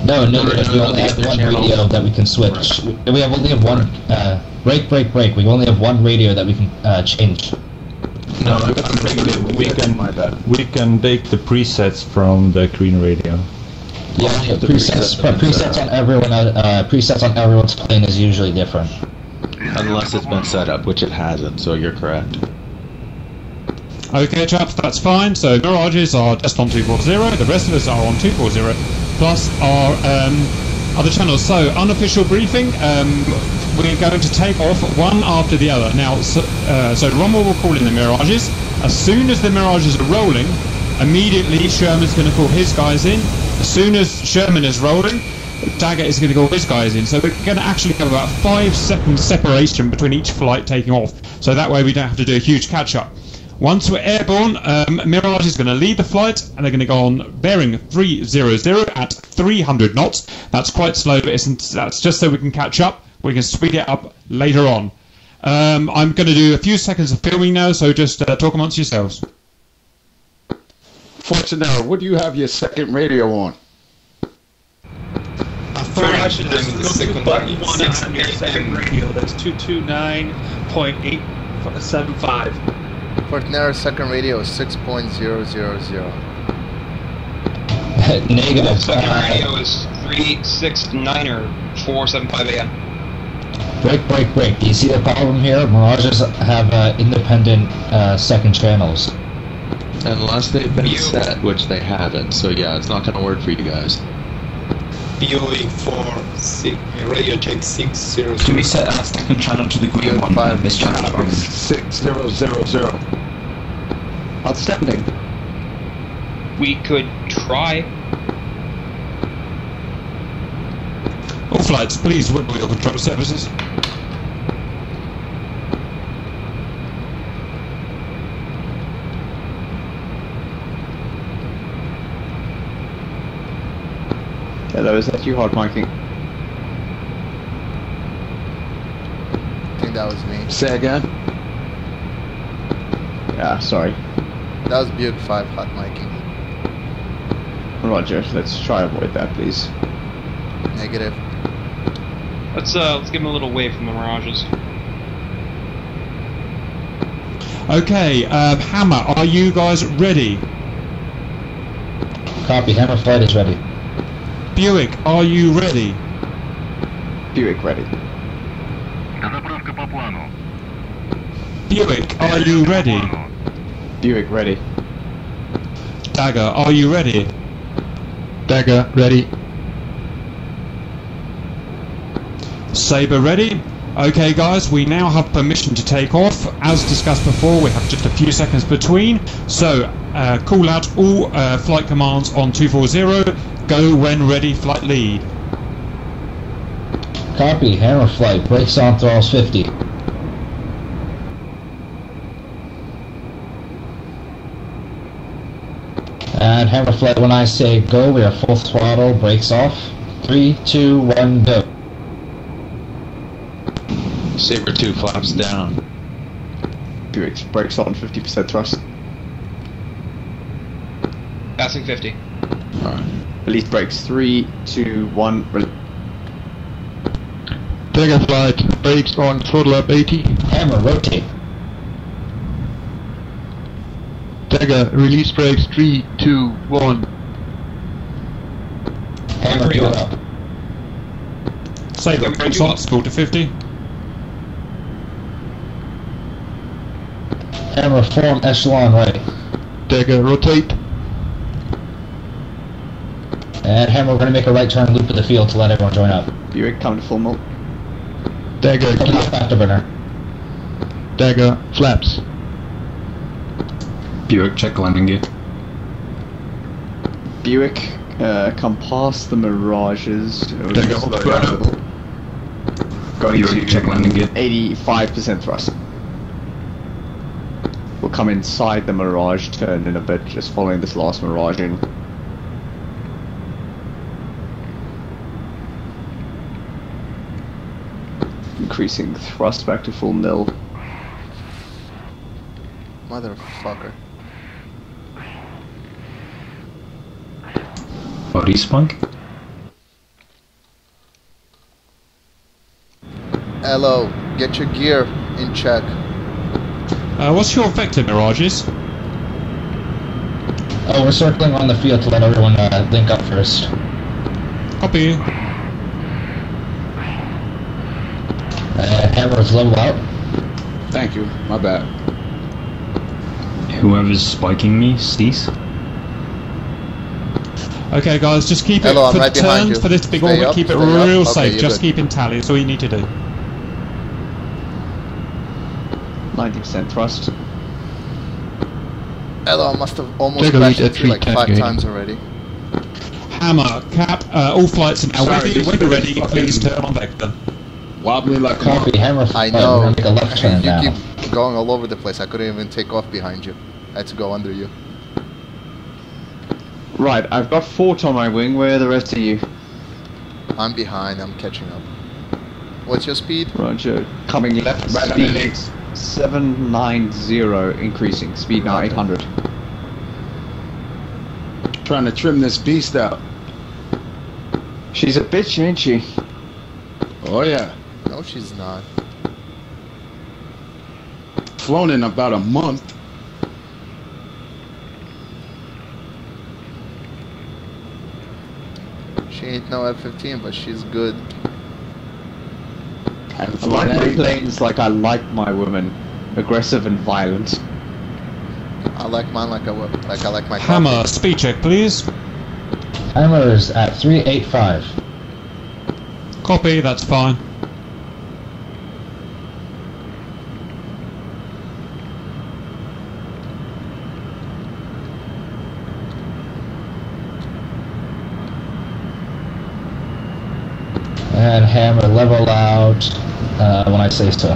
Speaker 14: No, we only have one radio that we can switch. We only have one. Break. We only have one radio that we can change.
Speaker 11: No, we can take the presets from the green radio.
Speaker 14: Yeah, presets on everyone. Presets on everyone's plane is usually different.
Speaker 10: Unless it's been set up, which it hasn't, so you're correct.
Speaker 1: Okay, chaps, that's fine. So Mirages are just on 240. The rest of us are on 240, plus our other channels. So unofficial briefing. We're going to take off one after the other. Now, so Rommel will call in the Mirages. As soon as the Mirages are rolling, immediately Sherman's going to call his guys in. As soon as Sherman is rolling, Dagger is going to call his guys in. So we're going to actually have about 5 seconds separation between each flight taking off. So that way we don't have to do a huge catch-up. Once we're airborne, Mirage is going to lead the flight, and they're going to go on bearing 300 at 300 knots. That's quite slow, but that's just so we can catch up. We can speed it up later on. I'm going to do a few seconds of filming now, so just talk amongst yourselves.
Speaker 3: Fortunato, what do you have your second radio on?
Speaker 5: I should just go to button 1 on your second radio. That's 229.875.
Speaker 8: Fortunato second radio is 6.000.
Speaker 14: Negative.
Speaker 2: Second radio is 369er475 AM.
Speaker 14: Break. Do you see the problem here? Mirages have independent second channels.
Speaker 10: Unless they've been set, which they haven't. So yeah, it's not going to work for you guys.
Speaker 15: Buick 4, radio check 600.
Speaker 18: Can we set our second channel to the green one? This channel
Speaker 3: 6000. Outstanding.
Speaker 2: We could try.
Speaker 1: All flights, please work with your control services.
Speaker 9: Hello, is that you hard miking?
Speaker 8: I think that was me.
Speaker 3: Say again?
Speaker 9: Yeah, sorry.
Speaker 8: That was Buick 5 hot miking.
Speaker 9: Roger, let's try avoid that, please.
Speaker 8: Negative.
Speaker 2: Let's give him a little wave from the Mirages.
Speaker 1: Okay, Hammer, are you guys ready?
Speaker 14: Copy, Hammer flight is ready.
Speaker 1: Buick, are you ready?
Speaker 9: Buick ready.
Speaker 1: Buick, are you ready?
Speaker 9: Buick ready.
Speaker 1: Dagger, are you ready?
Speaker 16: Dagger ready.
Speaker 1: Saber ready? Okay guys, we now have permission to take off. As discussed before, we have just a few seconds between. So, call out all flight commands on 240. Go when ready, flight lead.
Speaker 14: Copy. Hammer flight. Brakes on, throttles 50. And hammer flight, when I say go, we are full throttle, brakes off. 3, 2, 1, go.
Speaker 10: Saber 2 flaps down.
Speaker 9: Brakes on, 50% thrust.
Speaker 2: Passing 50.
Speaker 10: Alright.
Speaker 9: Release brakes. 3, 2, 1.
Speaker 16: Dagger flight, brakes on, throttle up 80.
Speaker 14: Hammer, rotate.
Speaker 16: Dagger, release brakes, 3, 2, 1.
Speaker 14: Hammer, go up.
Speaker 1: Saber, brakes on, school to 50.
Speaker 14: Hammer, form echelon right.
Speaker 16: Dagger, rotate.
Speaker 14: And hammer, we're going to make a right turn loop of the field to let everyone join up.
Speaker 9: Buick, come to full mult.
Speaker 16: Dagger,
Speaker 14: Come off afterburner.
Speaker 16: Dagger, flaps.
Speaker 20: Buick, check landing gear.
Speaker 9: Buick, come past the Mirages. Going
Speaker 20: Buick,
Speaker 9: to
Speaker 20: check landing gear.
Speaker 9: 85% thrust. We'll come inside the Mirage turn in a bit, just following this last Mirage in. Increasing thrust back to full nil.
Speaker 8: Motherfucker.
Speaker 20: Body spunk.
Speaker 8: Hello, get your gear in check.
Speaker 1: What's your vector, Mirages?
Speaker 14: Oh, we're circling on the field to let everyone link up first.
Speaker 1: Copy.
Speaker 14: Hammer's level out.
Speaker 3: Thank you, my bad.
Speaker 20: Whoever's spiking me, cease.
Speaker 1: Okay, guys, just keep it
Speaker 8: Hello,
Speaker 1: for
Speaker 8: I'm right
Speaker 1: the
Speaker 8: behind
Speaker 1: turns
Speaker 8: you.
Speaker 1: for this big
Speaker 8: Stay
Speaker 1: orbit.
Speaker 8: up,
Speaker 1: Keep it
Speaker 8: stay up.
Speaker 1: real
Speaker 8: Okay,
Speaker 1: safe.
Speaker 8: you're
Speaker 1: Just
Speaker 8: good.
Speaker 1: keep in tally. That's all you need to do.
Speaker 9: 90% thrust.
Speaker 8: Hello, I must have almost
Speaker 16: Take a
Speaker 8: crashed
Speaker 16: lead at
Speaker 8: into you like
Speaker 16: 310
Speaker 8: 5
Speaker 16: gauge.
Speaker 8: times already.
Speaker 1: Hammer, Cap, all flights are now
Speaker 3: Sorry,
Speaker 1: ready.
Speaker 3: this
Speaker 1: When you're
Speaker 3: is
Speaker 1: ready,
Speaker 3: fucking-
Speaker 1: please turn on vector.
Speaker 3: Wobbly like
Speaker 14: Copy. Hammer
Speaker 8: I
Speaker 14: flight.
Speaker 8: know.
Speaker 14: We're going to make a left turn
Speaker 8: You
Speaker 14: now.
Speaker 8: keep going all over the place. I couldn't even take off behind you. I had to go under you.
Speaker 9: Right, I've got Fort on my wing. Where are the rest of you?
Speaker 8: I'm behind. I'm catching up. What's your speed?
Speaker 9: Roger. Coming left.
Speaker 3: Right on the
Speaker 9: Speed
Speaker 3: legs.
Speaker 9: 790 increasing. Speed now 800.
Speaker 3: Trying to trim this beast out.
Speaker 9: She's a bitch, ain't she?
Speaker 3: Oh yeah.
Speaker 8: No, she's not.
Speaker 3: Flown in about a month.
Speaker 8: She ain't no F-15, but she's good.
Speaker 9: I like my planes like I like my women. Aggressive and violent.
Speaker 8: I like mine like I like my
Speaker 1: Hammer,
Speaker 8: coffee.
Speaker 1: speed check, please.
Speaker 14: Hammer's at 385.
Speaker 1: Copy, that's fine.
Speaker 14: And hammer level out when I say so.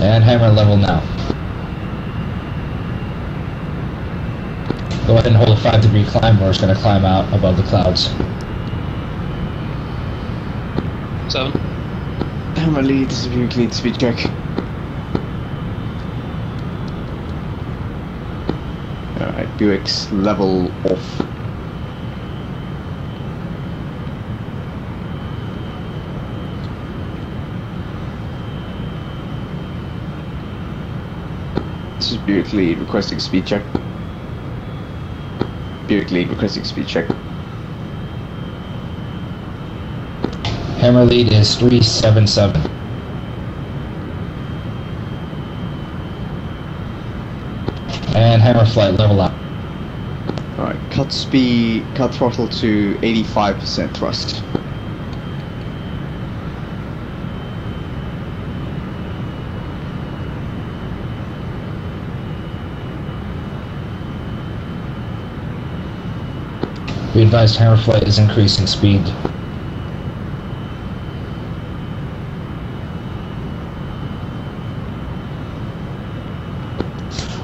Speaker 14: And hammer level now. Go ahead and hold a 5-degree climb. We're just going to climb out above the clouds.
Speaker 2: 7.
Speaker 9: Hammer leads, Buick lead speed check. Alright, Buick's level off. This is Buick lead requesting speed check. Buick lead requesting speed check.
Speaker 14: Hammer lead is 377. And hammer flight level up.
Speaker 9: Alright, cut speed, cut throttle to 85% thrust.
Speaker 14: We advised Hammerflight is increasing speed.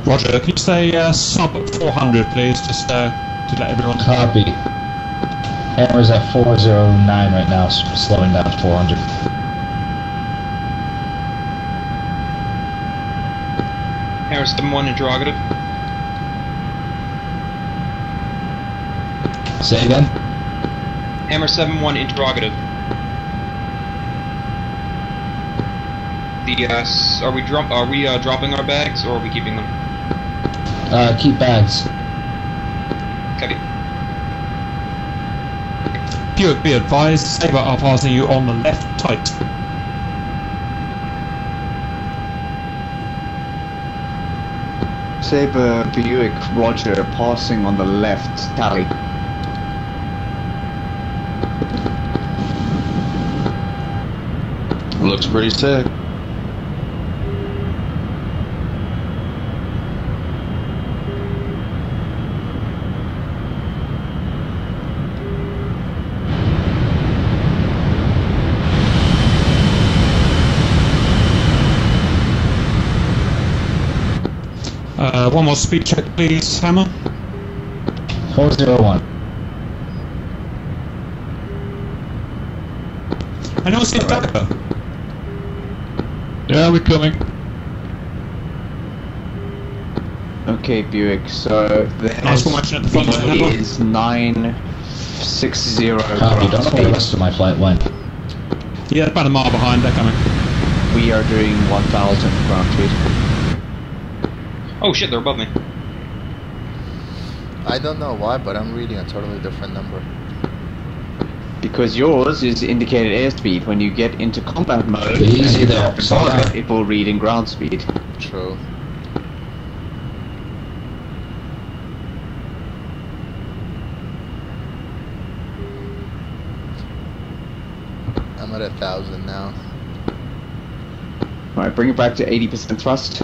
Speaker 1: Roger, can you say sub 400 please, just to let everyone know?
Speaker 14: Copy. Hammer's at 409 right now, so slowing down to 400.
Speaker 2: Hammer 7-1 interrogative.
Speaker 14: Say again?
Speaker 2: Hammer 7-1 interrogative. Are we dropping our bags or are we keeping them?
Speaker 14: Keep bags.
Speaker 2: Copy.
Speaker 1: Buick, be advised, Saber are passing you on the left tight.
Speaker 9: Saber, Buick, Roger, passing on the left, tally.
Speaker 10: Looks pretty sick.
Speaker 1: One more speed check, please, Hammer.
Speaker 14: 401.
Speaker 1: I don't see a Dagger.
Speaker 16: Yeah, we're coming.
Speaker 9: Okay, Buick, so the speed is 960.
Speaker 14: Copy, don't know where the rest of my flight went.
Speaker 1: Yeah, about a mile behind, they're coming.
Speaker 9: We are doing 1000 ground speed.
Speaker 2: Oh shit, they're above me.
Speaker 8: I don't know why, but I'm reading a totally different number.
Speaker 9: Because yours is indicated airspeed. When you get into combat mode,
Speaker 14: easy there.
Speaker 9: It will read in ground speed.
Speaker 8: True. I'm at 1,000 now.
Speaker 9: Alright, bring it back to 80% thrust.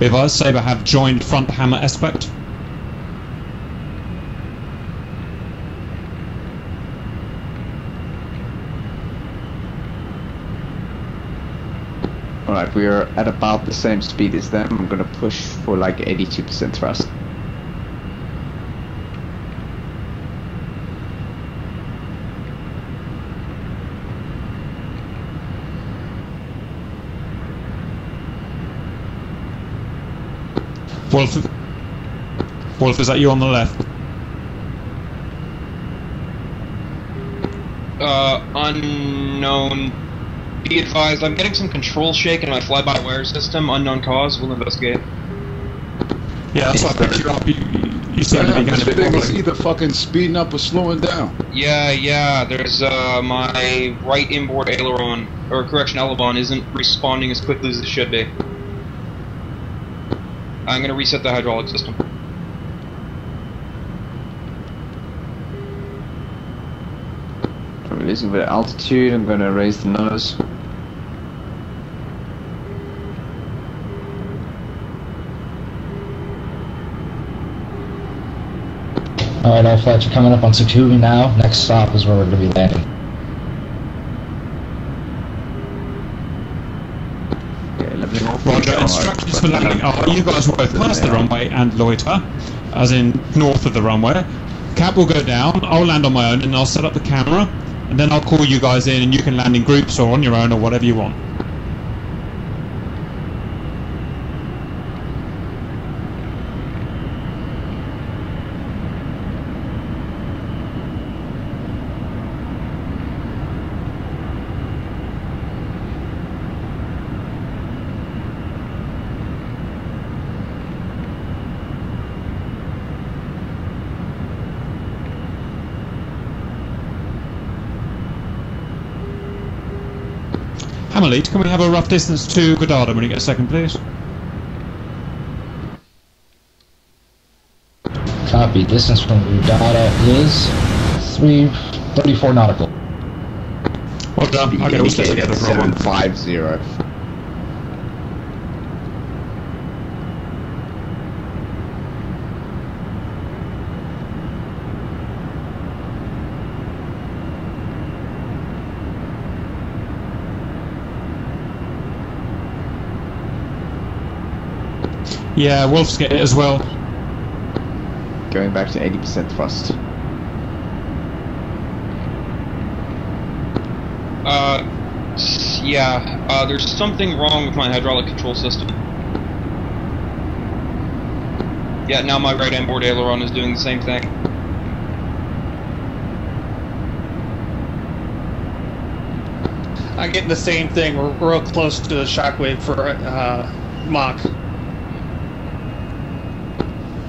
Speaker 1: If I Saber have joined front hammer aspect.
Speaker 9: Alright, we are at about the same speed as them. I'm gonna push for like 82% thrust.
Speaker 1: Wolf, is that you on the left?
Speaker 2: Unknown. Be advised, I'm getting some control shake in my fly-by-wire system. Unknown cause. We'll investigate.
Speaker 1: Yeah, that's why I picked you up. You seem to be
Speaker 3: This
Speaker 1: getting a
Speaker 3: thing
Speaker 1: bit
Speaker 3: is either fucking speeding up or slowing down.
Speaker 2: Yeah. There's my right inboard aileron, or correction, elevon isn't responding as quickly as it should be. I'm gonna reset the hydraulic system.
Speaker 9: I'm releasing a bit of altitude. I'm gonna raise the nose.
Speaker 14: Alright, all flights are coming up on Sakubi now. Next stop is where we're going to be landing.
Speaker 1: Roger, instructions for landing are you guys will both pass the runway and loiter, as in north of the runway. Cap will go down, I'll land on my own and I'll set up the camera, and then I'll call you guys in and you can land in groups or on your own or whatever you want. Hammerlead, can we have a rough distance to Godard when you get a second, please?
Speaker 14: Copy. Distance from Godard is 34 nautical.
Speaker 1: Well done. Okay, we'll stay together for a while.
Speaker 9: 750.
Speaker 1: Yeah, Wolf's get it as well.
Speaker 9: Going back to 80% thrust.
Speaker 2: Yeah, there's something wrong with my hydraulic control system. Yeah, now my right inboard aileron is doing the same thing.
Speaker 5: I'm getting the same thing. We're real close to the shockwave for Mach.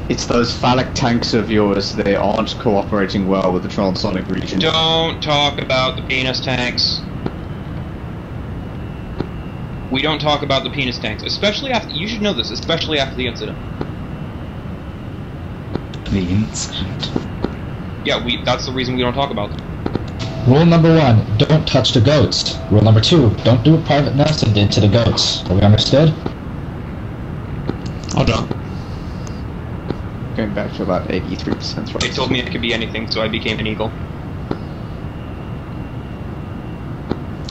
Speaker 9: It's those phallic tanks of yours. They aren't cooperating well with the transonic region.
Speaker 2: Don't talk about the penis tanks. We don't talk about the penis tanks, especially after. You should know this, especially after the incident.
Speaker 20: The incident?
Speaker 2: Yeah, that's the reason we don't talk about them.
Speaker 14: Rule number 1, don't touch the goats. Rule number 2, don't do a private nest and did to the goats. Are we understood?
Speaker 1: Hold on.
Speaker 9: Going back to about 83% thrust.
Speaker 2: They told me it could be anything, so I became an eagle.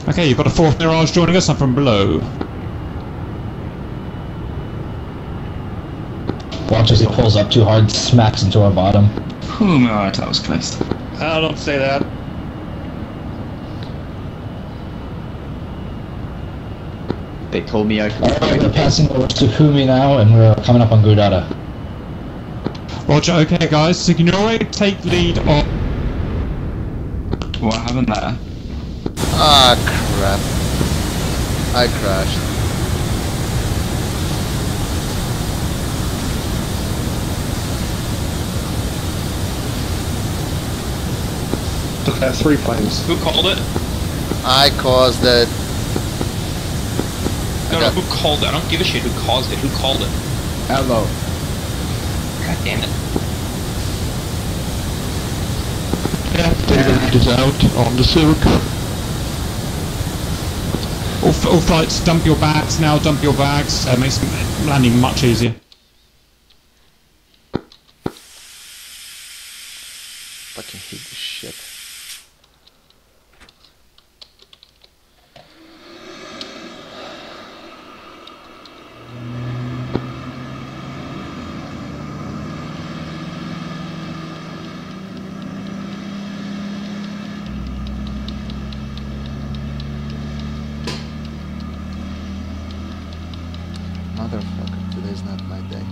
Speaker 1: Okay, you've got a fourth Mirage joining us. I'm from below.
Speaker 14: Watch as he pulls up too hard, smacks into our bottom.
Speaker 18: Oh my god, that was close.
Speaker 5: Don't say that.
Speaker 9: They told me I could.
Speaker 14: Alright, we're passing over to Humi now, and we're coming up on Gudada.
Speaker 1: Roger, okay guys, Signore, take lead on...
Speaker 18: What happened there?
Speaker 8: Ah, crap. I crashed.
Speaker 15: Took 3 planes.
Speaker 2: Who called it?
Speaker 8: I caused it.
Speaker 2: No, who called it? I don't give a shit who caused it. Who called it?
Speaker 9: Hello.
Speaker 2: God damn it.
Speaker 16: Yeah, David is out on the silk.
Speaker 1: All flights, dump your bags now, dump your bags. Makes landing much easier.
Speaker 8: Fucking hate this shit. Motherfucker, today's not my day.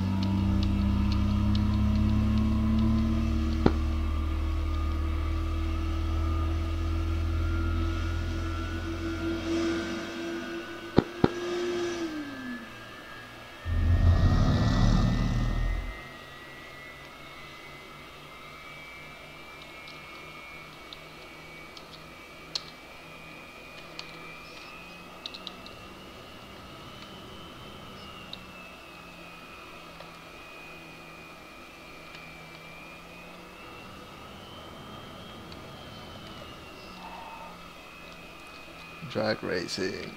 Speaker 8: Drag racing.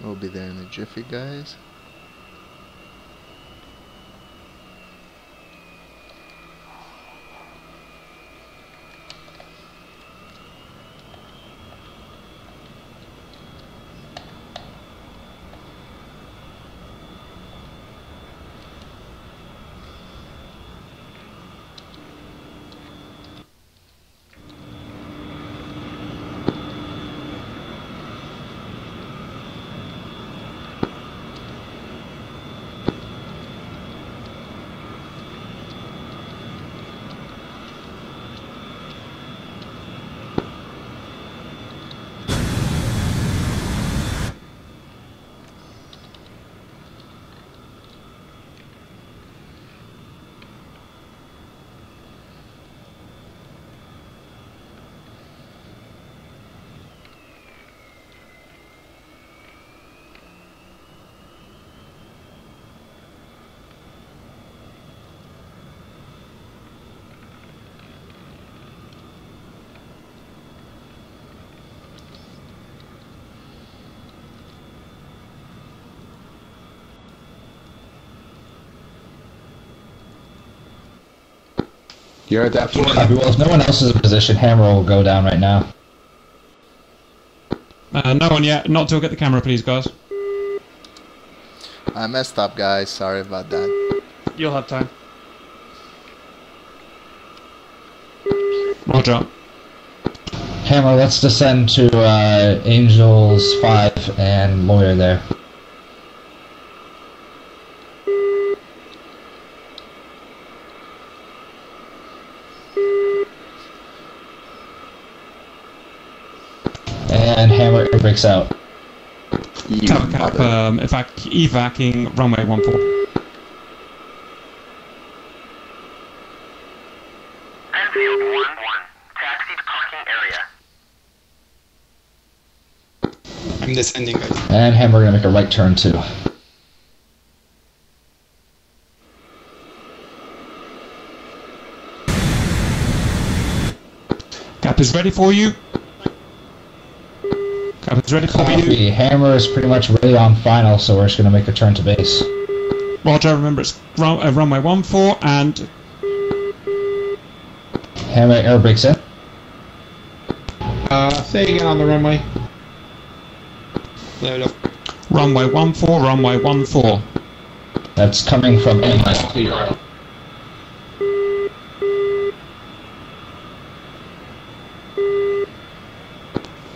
Speaker 8: We'll be there in a jiffy, guys.
Speaker 3: You're at that point.
Speaker 14: Well, if no one else is in position, Hammer will go down right now.
Speaker 1: No one yet. Not till I get the camera, please, guys.
Speaker 8: I messed up, guys. Sorry about that.
Speaker 5: You'll have time.
Speaker 1: Roger.
Speaker 14: Hammer, let's descend to Angels 5 and Lawyer there. And Hammer air brakes out.
Speaker 1: Tower cap, evacing runway 14.
Speaker 21: Enfield 1-1, taxi to parking area.
Speaker 13: I'm descending, guys.
Speaker 14: And Hammer gonna make a right turn too.
Speaker 1: Cap is ready for you. Cap is ready for you.
Speaker 14: Hammer is pretty much ready on final, so we're just gonna make a turn to base.
Speaker 1: Roger, remember it's runway 14 and...
Speaker 14: Hammer air brakes in.
Speaker 7: Say again on the runway.
Speaker 13: Level up.
Speaker 1: Runway 14, runway 14.
Speaker 14: That's coming from A.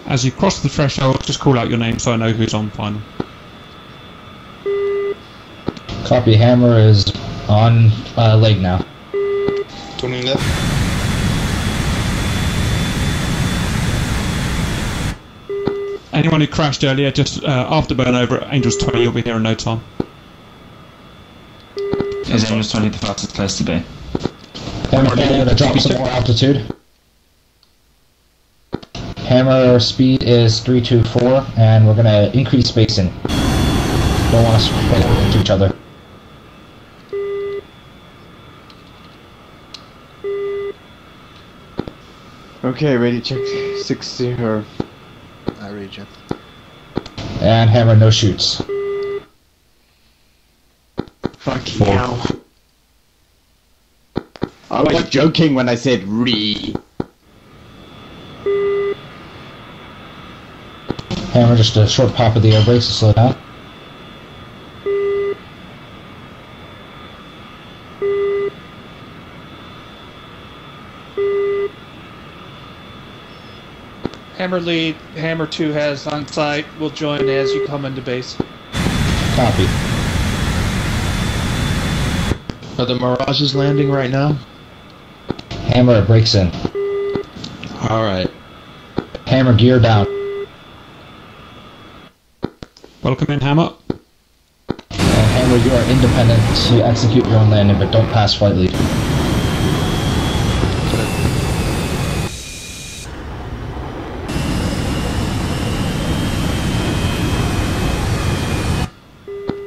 Speaker 1: As you cross the threshold, just call out your name so I know who's on final.
Speaker 14: Copy, Hammer is on leg now.
Speaker 13: Turning left.
Speaker 1: Anyone who crashed earlier, just afterburn over at Angels 20, you'll be here in no time.
Speaker 18: Is Angels 20 the fastest place to be?
Speaker 14: Hammer, going to drop some more altitude. Hammer speed is 324, and we're going to increase spacing. Don't want to run into each other.
Speaker 9: Okay, ready, check 60.
Speaker 8: I read you.
Speaker 14: And Hammer, no shoots.
Speaker 9: Fucking hell. I was joking when I said re.
Speaker 14: Hammer, just a short pop of the air brakes to slow down.
Speaker 5: Hammer lead, Hammer 2 has on site. We'll join as you come into base.
Speaker 14: Copy.
Speaker 10: Are the Mirages landing right now?
Speaker 14: Hammer brakes in.
Speaker 10: Alright.
Speaker 14: Hammer gear down.
Speaker 1: Welcome in, Hammer.
Speaker 14: And Hammer, you are independent to execute your own landing, but don't pass flight lead.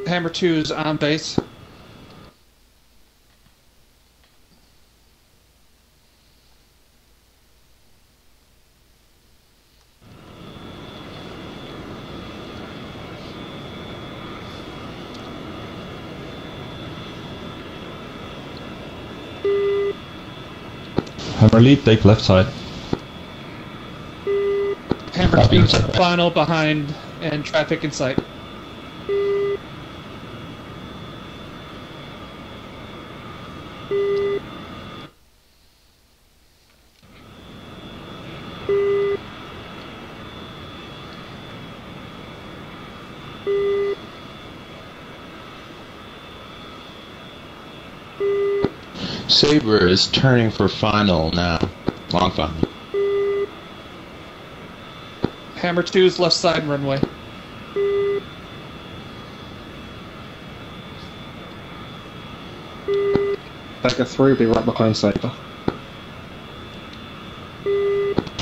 Speaker 5: Hammer 2 is on base.
Speaker 11: Hammer lead, take left side.
Speaker 5: Hammer 2 final behind and traffic in sight.
Speaker 10: Sabre is turning for final now. Long final.
Speaker 5: Hammer 2's left side runway.
Speaker 15: Decker 3 will be right behind Sabre.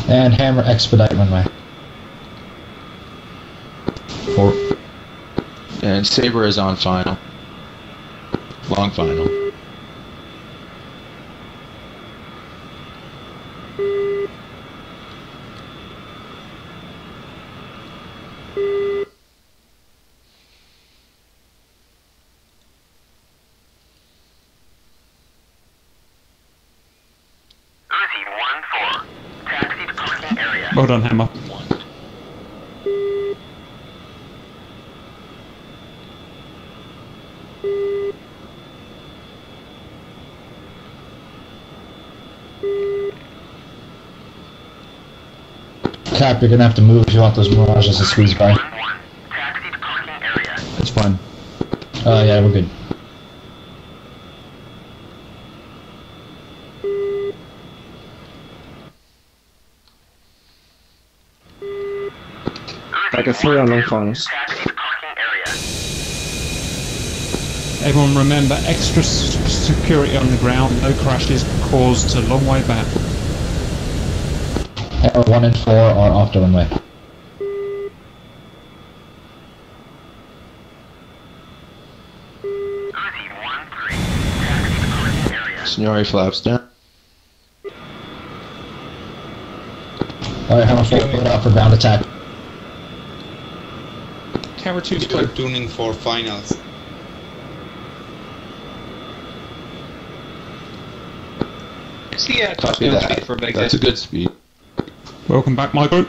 Speaker 14: And Hammer expedite runway.
Speaker 10: 4. And Sabre is on final. Long final.
Speaker 1: Well done, Hammer.
Speaker 14: Cap, you're gonna have to move if you want those mirages to squeeze by.
Speaker 11: That's fine.
Speaker 14: Yeah, we're good.
Speaker 15: Like a 3 on long finals.
Speaker 1: Everyone remember, extra security on the ground, no crashes caused a long way back.
Speaker 14: Error 1 and 4 are off the runway.
Speaker 10: Signori flaps down.
Speaker 14: Alright, Hammer 4, put out for ground attack.
Speaker 13: Hammer 2 is tuning for finals.
Speaker 10: Yeah, copy that. That's a good speed.
Speaker 1: Welcome back, my group.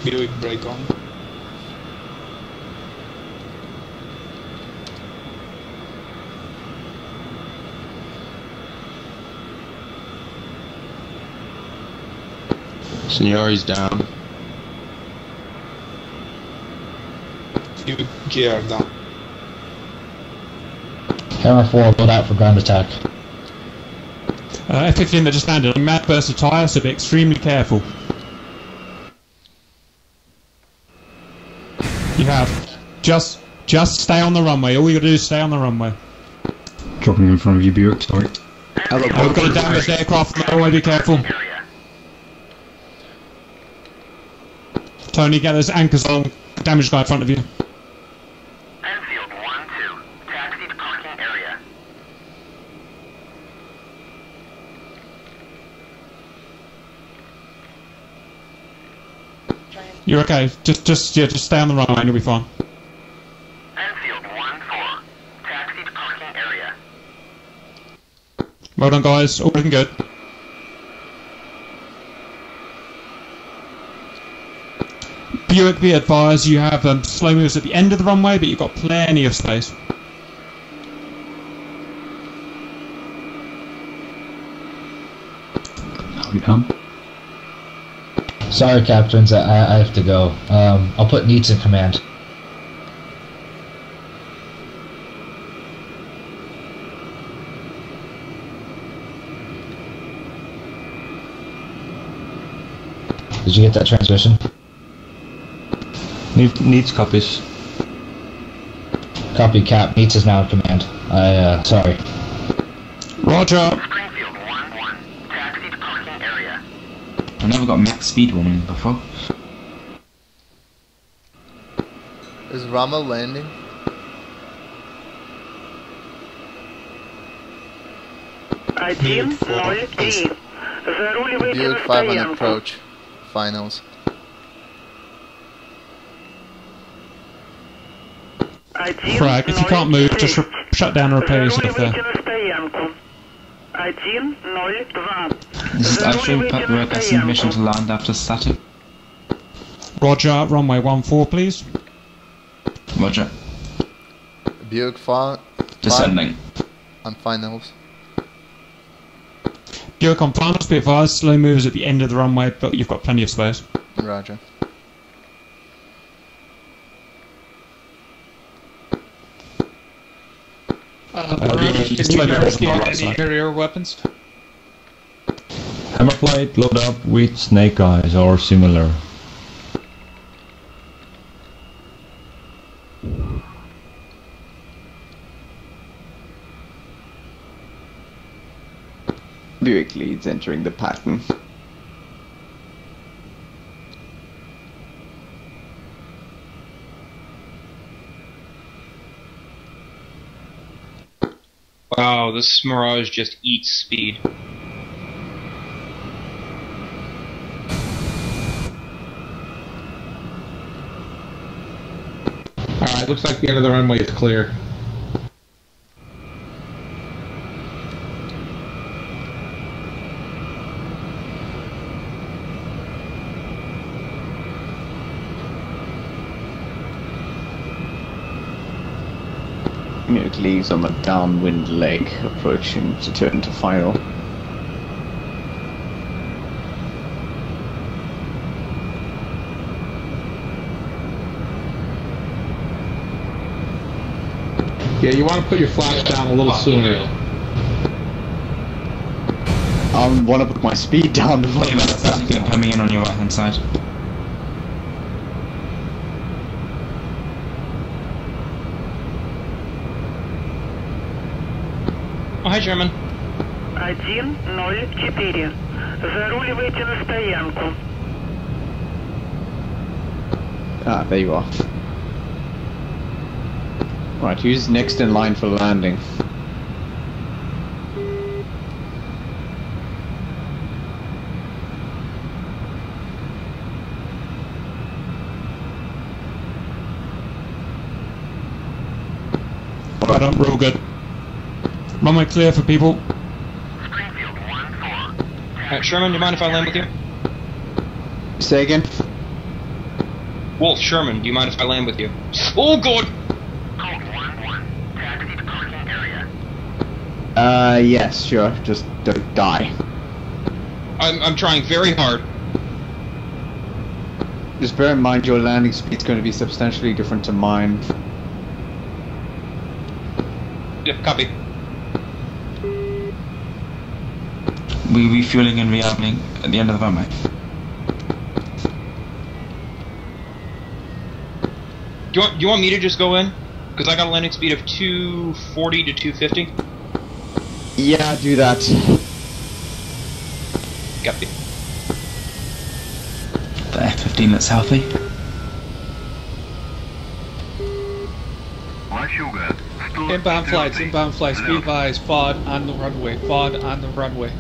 Speaker 13: Buick brake on.
Speaker 10: Signori's down.
Speaker 13: Buick gear down.
Speaker 14: Hammer 4, load out for ground attack.
Speaker 1: F-15 that just landed. A mad burst of tyre, so be extremely careful. You have. Just stay on the runway. All you gotta do is stay on the runway.
Speaker 11: Dropping in front of you, Buick, sorry.
Speaker 1: We've got a damaged aircraft on the runway, be careful. Tony, get those anchors on. Damaged guy in front of you.
Speaker 21: Enfield 1-2, taxi to parking area.
Speaker 1: You're okay. Just stay on the runway and you'll be fine.
Speaker 21: Enfield 1-4, taxi to parking area.
Speaker 1: Well done, guys. All looking good. Buick, be advised, you have slow moves at the end of the runway, but you've got plenty of space.
Speaker 11: Now we come.
Speaker 14: Sorry, captains, I have to go. I'll put Neats in command. Did you get that transmission?
Speaker 11: Needs copies.
Speaker 14: Copy, Cap. Neats is now in command. Sorry.
Speaker 1: Roger.
Speaker 21: Springfield 1-1, taxi to parking area.
Speaker 18: I've never got max speed warning before.
Speaker 8: Is Rama landing? Buick 5 on approach. Finals.
Speaker 1: Frag, if you can't move, just shut down and repair yourself there.
Speaker 18: This is actually requesting permission to land after static.
Speaker 1: Roger, runway 14, please.
Speaker 18: Roger.
Speaker 8: Buick 5
Speaker 18: Descending.
Speaker 8: on finals.
Speaker 1: Buick on finals, be advised, slow moves at the end of the runway, but you've got plenty of space.
Speaker 8: Roger.
Speaker 5: Any carrier weapons?
Speaker 11: Hammerplate, load up with snake eyes or similar.
Speaker 9: Buick leads entering the pattern.
Speaker 2: Wow, this Mirage just eats speed.
Speaker 7: Alright, looks like the end of the runway is clear.
Speaker 9: It leaves on the downwind leg, approaching to turn to final.
Speaker 7: Yeah, you want to put your flaps down a little sooner.
Speaker 9: I want to put my speed down.
Speaker 18: Coming in on your right hand side.
Speaker 2: Oh, hi, Sherman.
Speaker 21: 104. Заруливайте на стоянку.
Speaker 9: Ah, there you are. Right, who's next in line for landing?
Speaker 1: Right up, real good. Runway clear for people.
Speaker 2: Alright, Sherman, do you mind if I land with you?
Speaker 9: Say again?
Speaker 2: Wolf, Sherman, do you mind if I land with you? Oh, God!
Speaker 9: Yes, sure. Just don't die.
Speaker 2: I'm trying very hard.
Speaker 9: Just bear in mind your landing speed's going to be substantially different to mine.
Speaker 2: Yep, copy.
Speaker 18: We'll be refueling and rearming at the end of the runway.
Speaker 2: Do you want me to just go in? Because I got a landing speed of 240 to 250.
Speaker 9: Yeah, do that.
Speaker 2: Copy.
Speaker 18: The F-15 that's healthy.
Speaker 5: Inbound flights, be advised, FOD on the runway, FOD on the runway.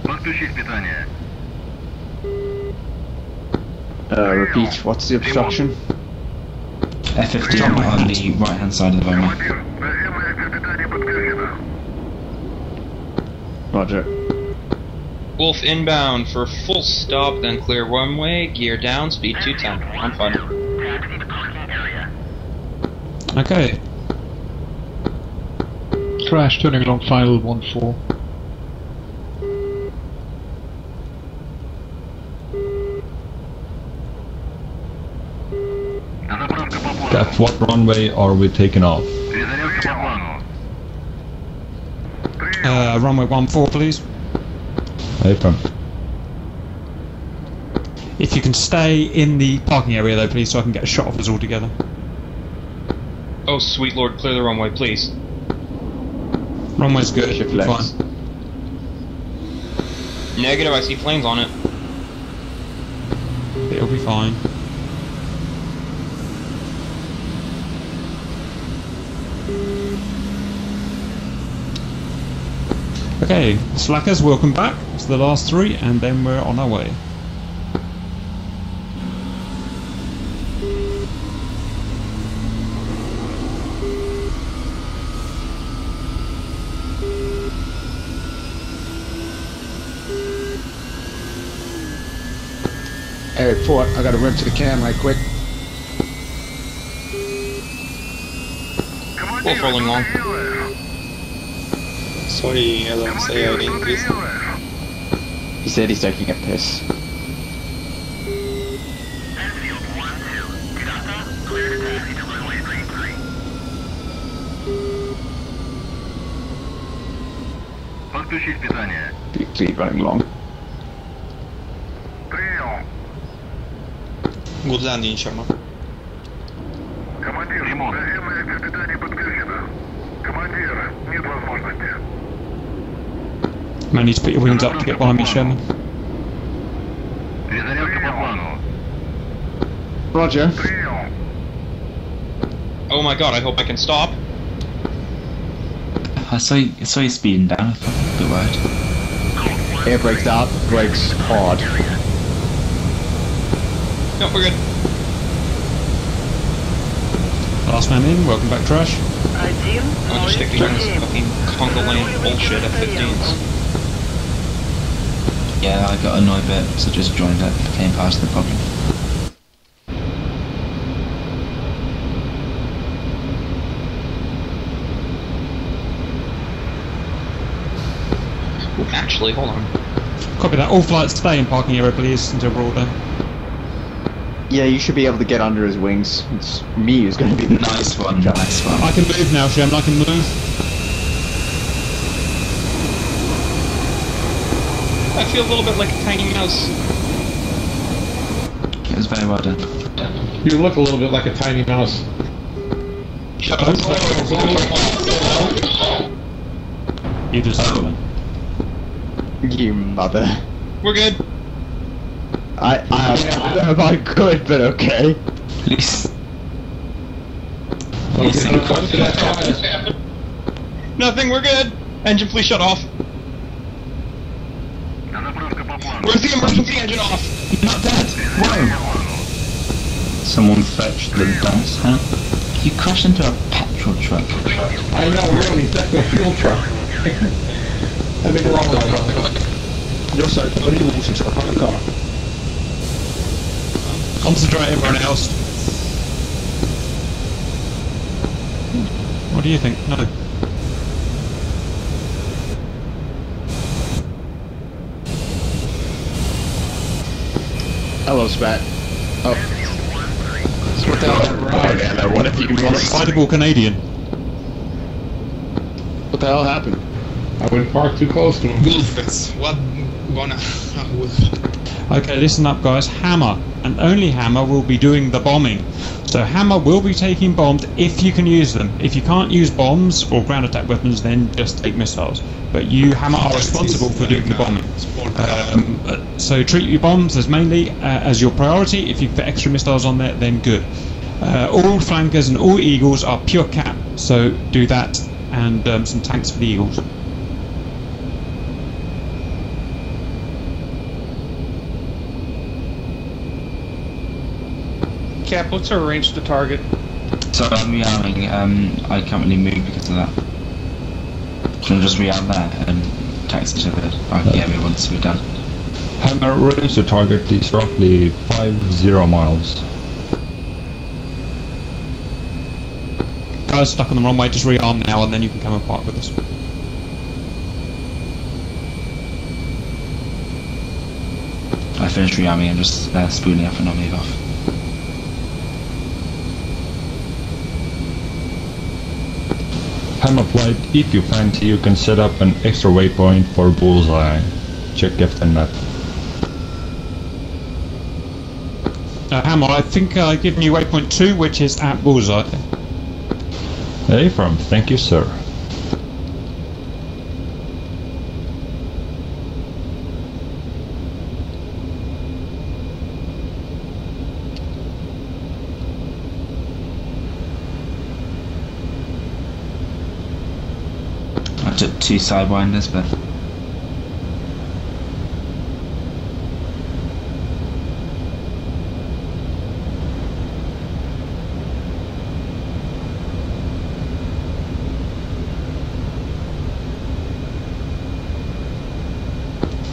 Speaker 9: Repeat, what's the obstruction?
Speaker 18: F-15 on the right hand side of the runway.
Speaker 9: Roger.
Speaker 2: Wolf inbound for full stop, then clear runway, gear down, speed 210. I'm fine.
Speaker 1: Okay.
Speaker 16: Crash turning along final 14.
Speaker 11: At what runway are we taking off?
Speaker 1: Runway 14, please.
Speaker 11: Affirm.
Speaker 1: If you can stay in the parking area though, please, so I can get a shot of us all together.
Speaker 2: Oh, sweet lord, clear the runway, please.
Speaker 1: Runway's good. Fine.
Speaker 2: Negative, I see flames on it.
Speaker 1: It'll be fine. Okay, slackers, welcome back. It's the last three, and then we're on our way.
Speaker 3: Hey, Fort, I gotta run to the cam right quick.
Speaker 2: Wolf rolling long.
Speaker 13: Sorry, I don't say I didn't listen.
Speaker 9: He said he's taking a piss. Fleet running long.
Speaker 13: Good landing, Sherman.
Speaker 1: Man, need to put your wings up to get behind me, Sherman.
Speaker 9: Roger.
Speaker 2: Oh my god, I hope I can stop.
Speaker 18: I saw you speeding down. I thought, good word.
Speaker 9: Air brakes out, brakes hard.
Speaker 2: No, we're good.
Speaker 1: Last man in, welcome back, Trash.
Speaker 2: I'll just stick together this fucking conga lane bullshit F-15s.
Speaker 18: Yeah, I got annoyed bit, so just joined it. Came past the problem.
Speaker 2: Actually, hold on.
Speaker 1: Copy that. All flights stay in parking area, please, until we're all done.
Speaker 9: Yeah, you should be able to get under his wings. It's me who's going to be the
Speaker 18: nice one. Nice one.
Speaker 1: I can move now, Shem. I can move.
Speaker 2: I feel a little bit like a tiny mouse.
Speaker 18: It was very well done.
Speaker 7: You look a little bit like a tiny mouse.
Speaker 2: Shut up.
Speaker 1: You deserve it.
Speaker 9: You mother.
Speaker 2: We're good.
Speaker 9: I don't know if I could, but okay.
Speaker 18: At least.
Speaker 2: Nothing, we're good. Engine, please shut off. Where's the emergency engine off?
Speaker 18: You're not dead. Whoa. Someone fetched the bus, huh? You crashed into a petrol truck.
Speaker 7: I know, really. That's a fuel truck. I've been wrong with that.
Speaker 3: You're so bloody water to the car.
Speaker 1: Concentrate, everyone else. What do you think? No.
Speaker 3: Hello, Spat. Oh. What the hell? What have you missed?
Speaker 1: Excitable Canadian.
Speaker 3: What the hell happened?
Speaker 7: I went parked too close to him.
Speaker 13: Gulfets. What gonna
Speaker 1: Okay, listen up, guys. Hammer, and only Hammer, will be doing the bombing. So Hammer will be taking bombs if you can use them. If you can't use bombs or ground attack weapons, then just take missiles. But you, Hammer, are responsible for doing the bombing. So treat your bombs as mainly as your priority. If you put extra missiles on there, then good. All flankers and all Eagles are pure cap, so do that, and some tanks for the Eagles.
Speaker 5: Cap, what's our range to target?
Speaker 18: So I'm rearming, I can't really move because of that. So I'm just rearm there and taxi to the parking area once we're done.
Speaker 11: Hammer range to target is roughly 50 miles.
Speaker 1: Guys stuck on the wrong way, just rearm now and then you can come and park with us.
Speaker 18: I finished rearming, I'm just spooling up and I'll move off.
Speaker 11: Hammer flight, if you fancy, you can set up an extra waypoint for bullseye. Check Captain map.
Speaker 1: Hammer, I think I've given you waypoint 2, which is at bullseye.
Speaker 11: Affirm, thank you, sir.
Speaker 18: I took 2 sidewinders, but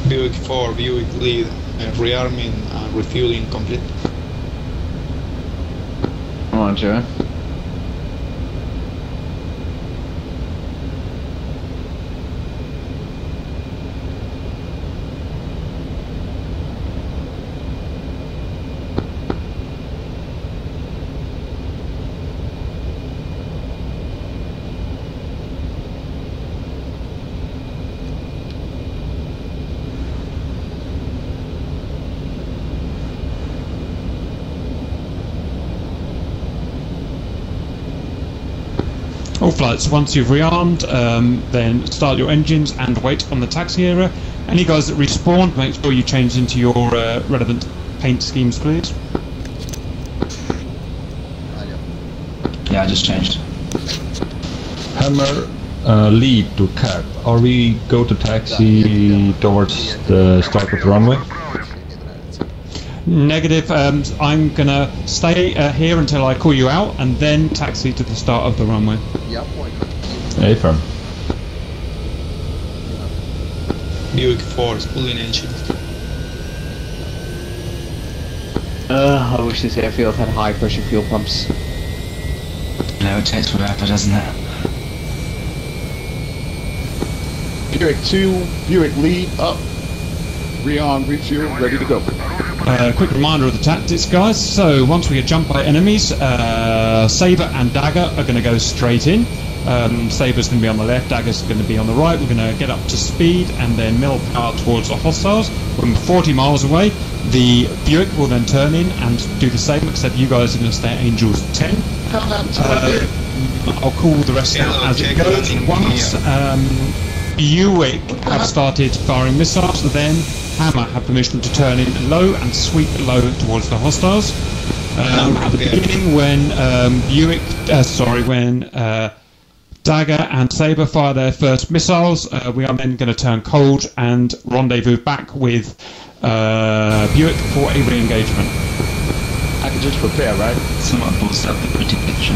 Speaker 13: Buick 4, Buick lead, rearming and refueling complete.
Speaker 9: Come on, Joe.
Speaker 1: All flights, once you've rearmed, then start your engines and wait on the taxi area. Any guys that respawn, make sure you change into your relevant paint schemes, please.
Speaker 18: yeah, I just changed.
Speaker 11: Hammer, lead to Cap. Are we go to taxi towards the start of the runway?
Speaker 1: Negative. I'm gonna stay here until I call you out, and then taxi to the start of the runway.
Speaker 11: Hey, firm.
Speaker 13: Buick Force, pulling engine.
Speaker 9: I wish this airfield had high pressure fuel pumps.
Speaker 18: No, it takes forever, doesn't it?
Speaker 3: Buick 2, Buick lead up. Rearm, refuel, ready to go.
Speaker 1: Quick reminder of the tactics, guys. So once we get jumped by enemies, Saber and Dagger are going to go straight in. Saber's going to be on the left, Dagger's going to be on the right. We're going to get up to speed and then mill power towards the hostiles. When we're 40 miles away, the Buick will then turn in and do the same, except you guys are going to stay at Angels 10. I'll call the rest out as it goes. Once Buick have started firing missiles, then Hammer have permission to turn in low and sweep low towards the hostiles. At the beginning, when Dagger and Saber fire their first missiles, we are then going to turn cold and rendezvous back with Buick for a re-engagement.
Speaker 3: I can just prepare, right?
Speaker 18: Someone pulls up the pretty picture.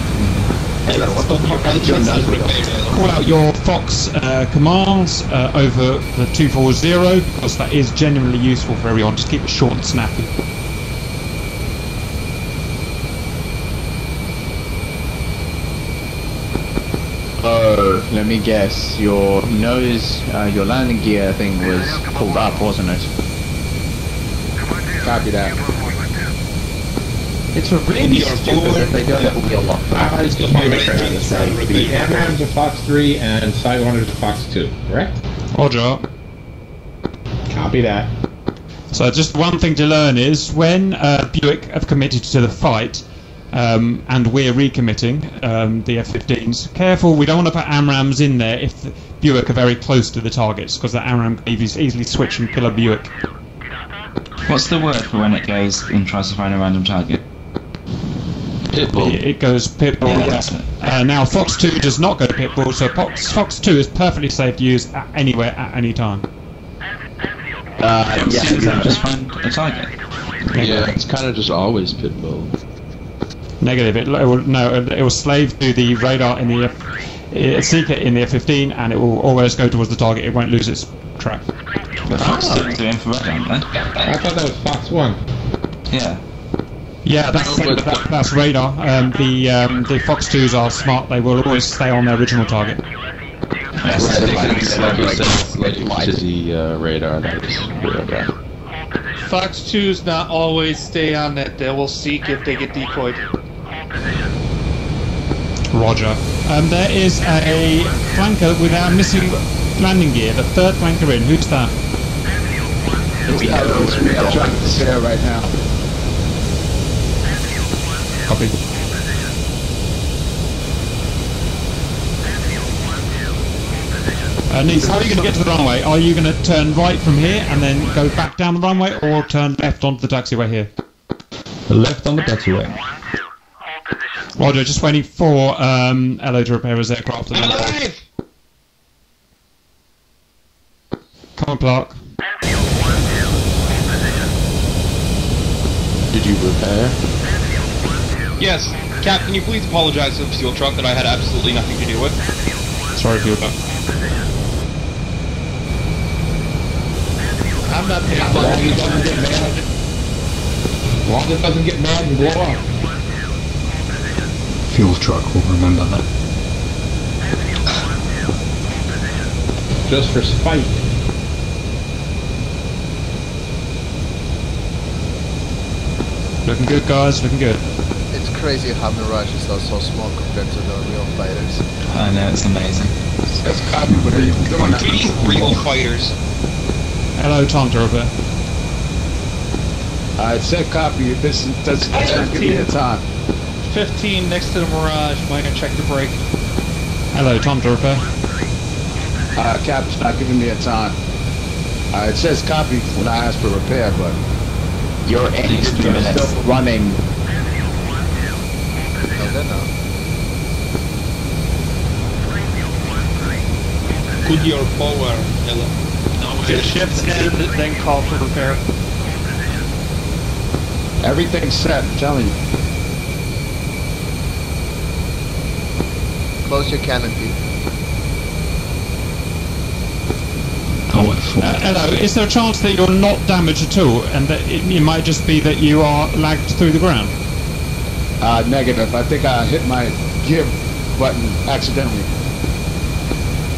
Speaker 1: Call out your Fox commands over the 240 because that is genuinely useful for everyone. Just keep it short and snappy.
Speaker 9: Oh, let me guess. Your nose, your landing gear thing was pulled up, wasn't it?
Speaker 3: Copy that.
Speaker 9: It's really stupid that they don't have wheel lock.
Speaker 7: I just want to make sure I understand. The AMRAAM's a Fox 3 and Sidewinder's a Fox 2, correct?
Speaker 1: Roger.
Speaker 7: Copy that.
Speaker 1: So just one thing to learn is when Buick have committed to the fight, and we're recommitting the F-15s. Careful, we don't want to put AMRAAMs in there if the Buick are very close to the targets, because the AMRAAM can easily switch and kill a Buick.
Speaker 18: What's the word for when it goes and tries to find a random target?
Speaker 1: Pitbull. It goes pitbull. Yeah. Now Fox 2 does not go to pitbull, so Fox 2 is perfectly safe to use anywhere at any time.
Speaker 18: Just find a target.
Speaker 10: Yeah, it's kind of just always pitbull.
Speaker 1: Negative. It will slave to the radar in the seeker in the F-15, and it will always go towards the target. It won't lose its track.
Speaker 18: But Fox 2 is infrared, aren't they?
Speaker 7: I thought that was Fox 1.
Speaker 18: Yeah.
Speaker 1: Yeah, that's radar. The Fox 2s are smart. They will always stay on their original target.
Speaker 10: To the radar. That is radar.
Speaker 5: Fox 2s not always stay on that. They will seek if they get decoyed.
Speaker 1: Roger. There is a flanker with our missing landing gear. The third flanker in. Who's that?
Speaker 3: We have trying to sit there right now.
Speaker 1: Copy. Nice, how are you going to get to the runway? Are you going to turn right from here and then go back down the runway, or turn left onto the taxiway here?
Speaker 11: Left on the taxiway.
Speaker 1: Roger, just waiting for LO to repair his aircraft. Come on, Clark.
Speaker 10: Did you repair?
Speaker 2: Yes. Cap, can you please apologize to the fuel truck that I had absolutely nothing to do with?
Speaker 1: Sorry, fuel truck.
Speaker 5: I'm not paying
Speaker 7: As long as it doesn't get mad. As long as it doesn't get mad and blow up.
Speaker 16: Fuel truck will remember that.
Speaker 7: Just for spite.
Speaker 1: Looking good, guys, looking good.
Speaker 8: It's crazy how Mirages are so small compared to the real fighters.
Speaker 18: I know, it's amazing.
Speaker 3: That's copy, but are you doing that?
Speaker 2: Real fighters.
Speaker 1: Hello, Tom to repair.
Speaker 3: It said copy. This doesn't give me the time.
Speaker 5: 15 next to the Mirage. Might have checked the brake.
Speaker 1: Hello, Tom to repair.
Speaker 3: Cap's not giving me a time. It says copy when I ask for repair, but your engines are still running.
Speaker 13: put your power, Ella.
Speaker 5: Get ships in, then call for repair.
Speaker 3: Everything's set, I'm telling you.
Speaker 8: Close your cannon, Pete.
Speaker 1: Hello, is there a chance that you're not damaged at all, and that it might just be that you are lagged through the ground?
Speaker 3: Negative. I think I hit my gear button accidentally.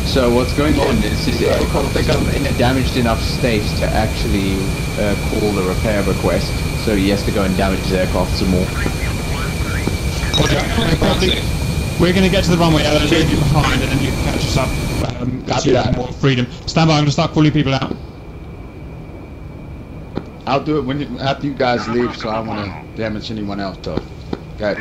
Speaker 9: So what's going on is I think I'm in a damaged enough state to actually call the repair request. So he has to go and damage the aircraft some more.
Speaker 1: We're going to get to the runway, leave you behind, and then you can catch us up. So you have more freedom. Stand by, I'm going to start calling people out.
Speaker 3: I'll do it after you guys leave, so I don't want to damage anyone else, though. Okay.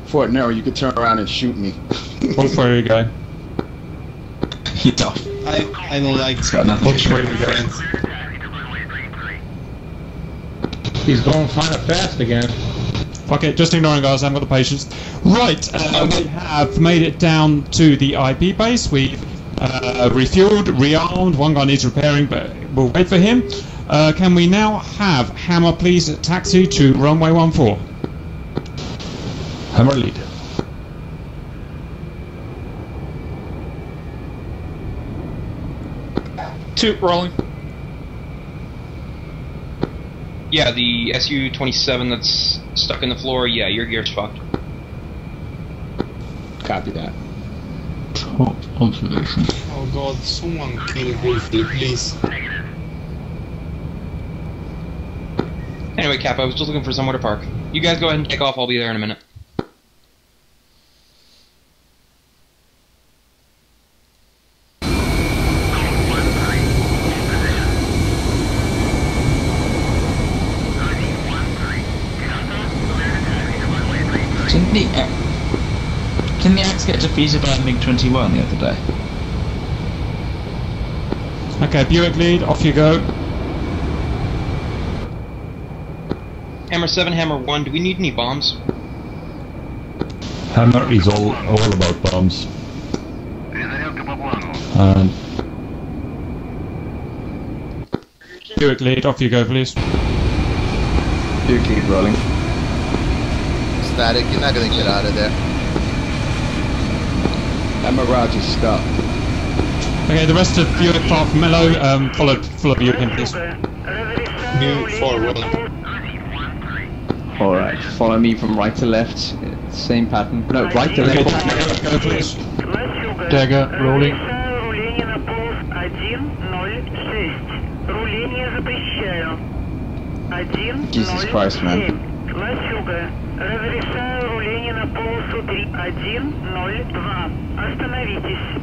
Speaker 3: Fort Narrow, you could turn around and shoot me.
Speaker 1: Which way you go?
Speaker 13: I don't like
Speaker 1: Which way you go?
Speaker 7: He's going kind of fast again.
Speaker 1: Fuck it, just ignoring guys, I haven't got the patience. Right, we have made it down to the IP base. We've refueled, rearmed, one guy needs repairing, but we'll wait for him. Can we now have Hammer please taxi to runway 14?
Speaker 11: Hammer lead.
Speaker 5: Two, rolling.
Speaker 2: Yeah, the Su-27 that's stuck in the floor, yeah, your gear's fucked.
Speaker 3: Copy that.
Speaker 16: Observation.
Speaker 13: Oh god, someone kill briefly, please.
Speaker 2: Anyway, Cap, I was just looking for somewhere to park. You guys go ahead and take off, I'll be there in a minute.
Speaker 18: Can the Axe get defeated by MiG-21 the other day?
Speaker 1: Okay, Buick lead, off you go.
Speaker 2: Hammer 7, Hammer 1, do we need any bombs?
Speaker 11: Hammer is all about bombs. And
Speaker 1: Buick lead, off you go please.
Speaker 9: Buick lead rolling.
Speaker 8: Static, you're not gonna get out of there.
Speaker 3: That Mirage is stuck.
Speaker 1: Okay, the rest of Buick far from Mellow, follow Buick in please.
Speaker 13: New forward.
Speaker 9: Alright, follow me from right to left. Same pattern. No, right to left.
Speaker 1: Go please.
Speaker 16: Dagger, rolling.
Speaker 9: Jesus Christ, man.
Speaker 21: Разрешаю руление на полосу 3.1.02. Остановитесь.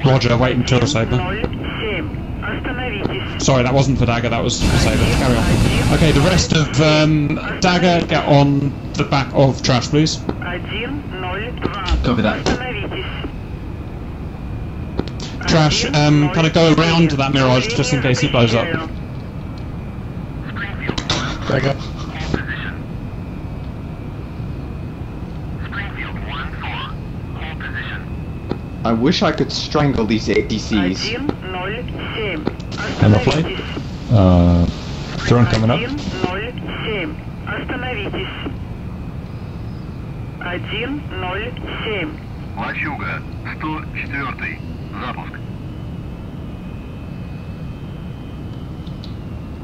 Speaker 1: Roger, wait until Saber.
Speaker 21: 07. Остановитесь.
Speaker 1: Sorry, that wasn't for Dagger, that was for Saber. Carry on. Okay, the rest of Dagger, get on the back of Trash, please.
Speaker 21: 1.02.
Speaker 18: Copy that.
Speaker 21: Остановитесь.
Speaker 1: Trash, kind of go around to that Mirage just in case he blows up.
Speaker 16: Dagger.
Speaker 9: I wish I could strangle these ATCs.
Speaker 21: 1.07.
Speaker 11: Hammer play. Turn coming up.
Speaker 21: 1.07. Остановитесь. 1.07. Лачуга, 104. Запуск.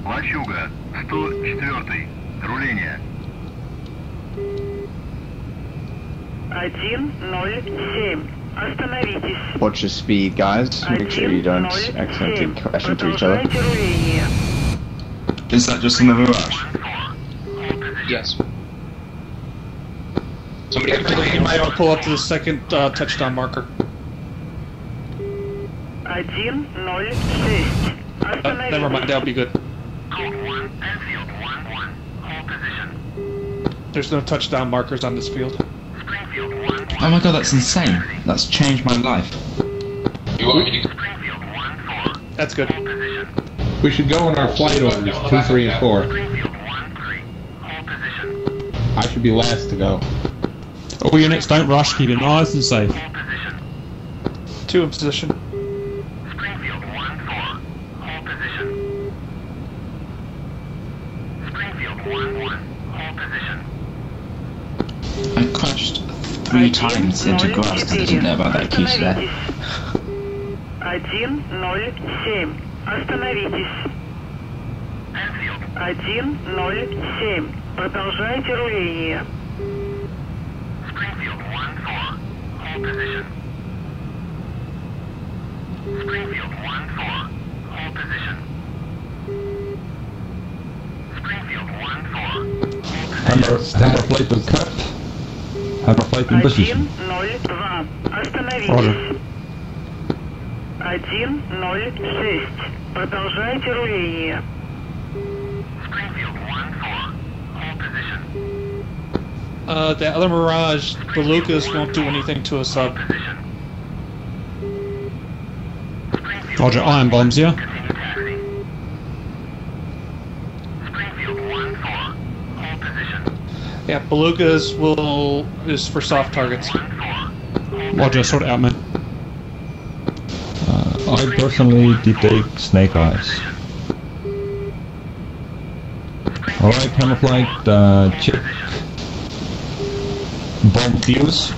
Speaker 21: Лачуга, 104. Руление. 1.07. Остановитесь.
Speaker 9: Watch your speed, guys. Make sure you don't accidentally crash into each other.
Speaker 18: Is that just in the Mirage?
Speaker 2: Yes.
Speaker 5: Somebody you might want to pull up to the second touchdown marker.
Speaker 21: 1.06.
Speaker 5: Never mind, that'll be good. There's no touchdown markers on this field.
Speaker 18: Oh my god, that's insane. That's changed my life.
Speaker 5: That's good.
Speaker 7: We should go on our flight orders 2, 3, and 4. I should be last to go.
Speaker 1: All units, don't rush. Keep it nice and safe.
Speaker 5: 2 in position.
Speaker 18: I crashed 3 times into grass because I didn't know about that key there.
Speaker 21: 107. Остановитесь. 107. Продолжайте руление. Springfield 1-4. Hold position. Springfield 1-4. Hold position. Springfield 1-4.
Speaker 11: Hammer plate will cut. Hammer plate in position.
Speaker 21: 1-0-2. Остановитесь. 1-0-6. Продолжайте руление. Springfield 1-4. Hold position.
Speaker 5: The other Mirage, the Lucas won't do anything to a sub.
Speaker 1: Roger, iron bombs, yeah?
Speaker 21: Springfield 1-4. Hold position.
Speaker 5: Yeah, Belugas is for soft targets.
Speaker 1: Roger, sort it out, man.
Speaker 11: I personally detect snake eyes. Alright, hammer flight, check. Bomb fuse.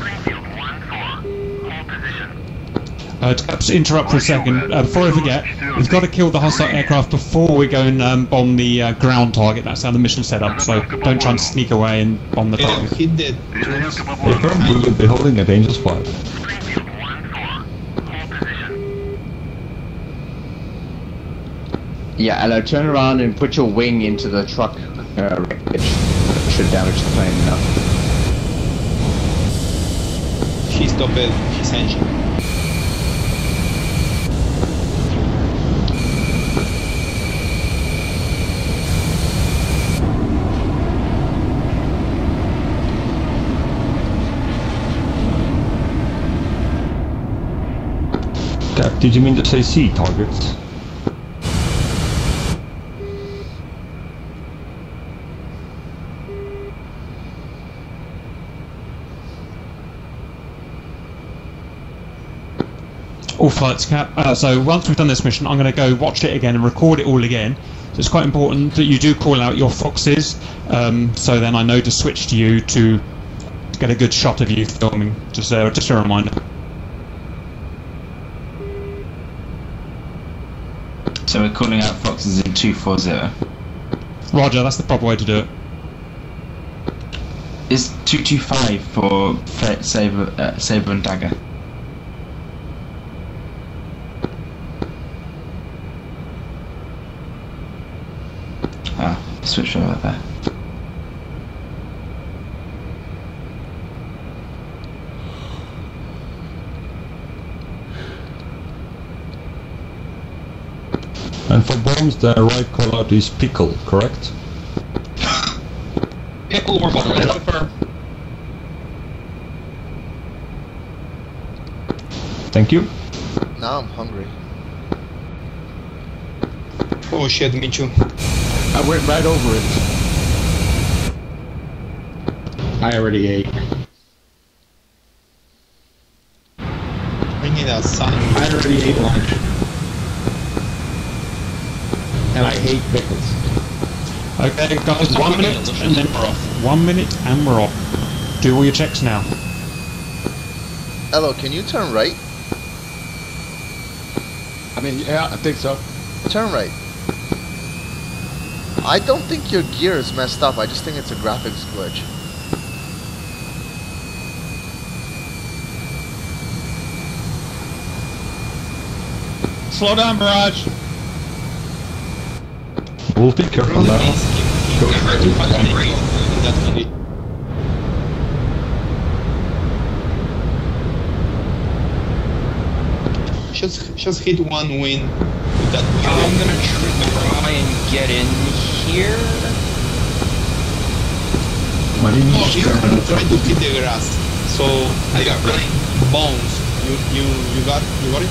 Speaker 1: Just interrupt for a second. Before I forget, we've got to kill the hostile aircraft before we go and bomb the ground target. That's how the mission's set up, so don't try and sneak away and bomb the target.
Speaker 13: He did.
Speaker 11: We will be holding at Angel's 5.
Speaker 9: Yeah, Ella, turn around and put your wing into the truck wreckage. Should damage the plane enough.
Speaker 13: She stopped his engine.
Speaker 11: Cap, did you mean to say C targets?
Speaker 1: All flights, Cap. So once we've done this mission, I'm going to go watch it again and record it all again. So it's quite important that you do call out your foxes, so then I know to switch to you to get a good shot of you filming. Just a reminder.
Speaker 18: So we're calling out foxes in 240.
Speaker 1: Roger, that's the proper way to do it.
Speaker 18: Is 225 for Saber and Dagger? Switch over there.
Speaker 11: And for bombs, the right callout is pickle, correct?
Speaker 2: Pickle or bomb?
Speaker 11: Thank you.
Speaker 8: Now I'm hungry.
Speaker 13: Oh shit, me too.
Speaker 3: I went right over it.
Speaker 7: I already ate.
Speaker 13: We need a sign.
Speaker 7: I already ate lunch. And I hate pickles.
Speaker 1: Okay, guys, 1 minute and then we're off. 1 minute and we're off. Do all your checks now.
Speaker 8: Hello, can you turn right?
Speaker 3: I mean, yeah, I think so.
Speaker 8: Turn right. I don't think your gear is messed up, I just think it's a graphics glitch.
Speaker 5: Slow down, Mirage.
Speaker 11: We'll be careful now.
Speaker 13: Just hit one win with that.
Speaker 2: I'm gonna try and get in here.
Speaker 13: Try to hit the grass. So I got bones. You got it?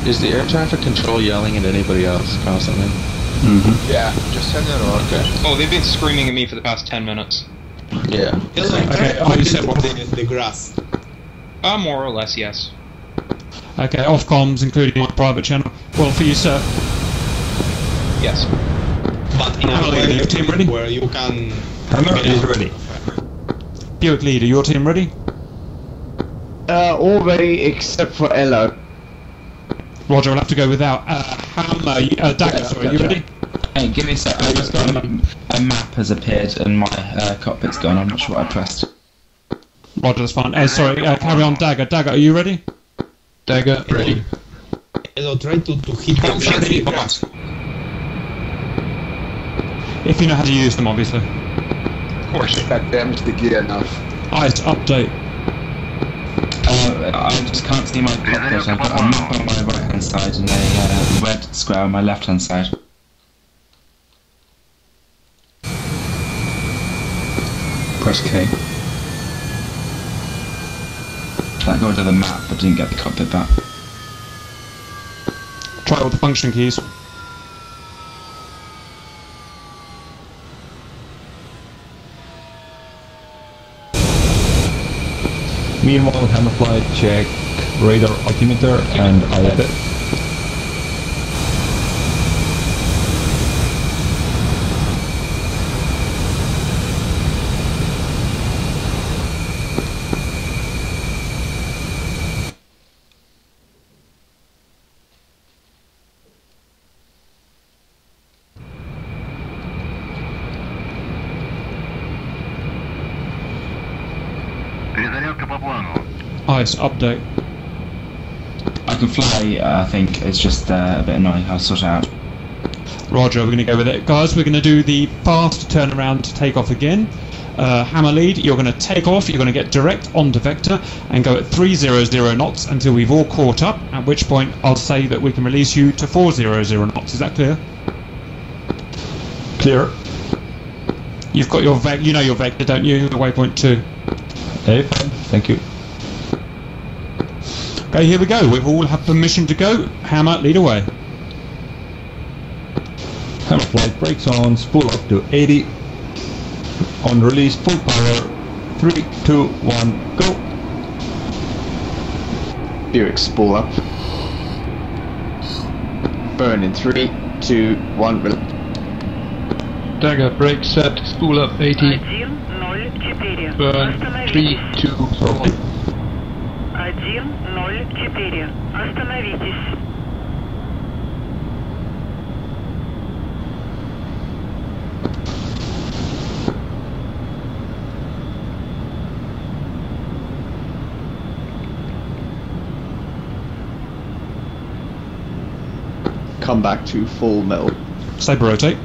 Speaker 10: Is the air traffic control yelling at anybody else constantly?
Speaker 8: Yeah, just send it on.
Speaker 10: Okay.
Speaker 2: Oh, they've been screaming at me for the past 10 minutes.
Speaker 10: Yeah.
Speaker 13: The grass.
Speaker 2: More or less, yes.
Speaker 1: Okay, off comms, including my private channel. Well, for you, sir.
Speaker 13: Yes. But in a way
Speaker 1: your team ready?
Speaker 13: where you can...
Speaker 11: Hammer is ready.
Speaker 1: Buick leader, your team ready?
Speaker 9: All ready except for Elo.
Speaker 1: Roger, I'll have to go without. Hammer, Dagger, sorry, you ready?
Speaker 18: Hey, give me a sec. A map has appeared and my cockpit's gone. I'm not sure what I pressed.
Speaker 1: Roger, that's fine. Sorry, carry on, Dagger. Dagger, are you ready?
Speaker 11: Dagger, ready.
Speaker 13: Elo, try to hit the grass.
Speaker 1: If you know how to use them, obviously.
Speaker 2: Of course.
Speaker 3: That damaged the gear enough.
Speaker 1: Ice update.
Speaker 18: I just can't see my cockpit. I've got a map on my right hand side and a red square on my left hand side. Press K. That got to the map but didn't get the cockpit back.
Speaker 1: Try all the function keys.
Speaker 11: Meanwhile, hammer flight, check radar altimeter and IFF.
Speaker 1: Ice update.
Speaker 18: I can fly, I think. It's just a bit annoying. I'll sort it out.
Speaker 1: Roger, we're going to go with it. Guys, we're going to do the fast turnaround to take off again. Hammer lead, you're going to take off, you're going to get direct onto vector and go at 300 knots until we've all caught up, at which point I'll say that we can release you to 400 knots. Is that clear?
Speaker 11: Clear.
Speaker 1: You've got your you know your vector, don't you? The waypoint 2.
Speaker 11: Hey, thank you.
Speaker 1: Okay, here we go. We've all had permission to go. Hammer, lead away.
Speaker 11: Hammer flight brakes on, spool up to 80. On release, full power. 3, 2, 1, go.
Speaker 9: Buick spool up. Burn in 3, 2, 1.
Speaker 16: Dagger, brake set, spool up 80. Burn 3, 2, 1.
Speaker 21: 104. Остановитесь.
Speaker 9: Come back to full metal.
Speaker 1: Saber rotate.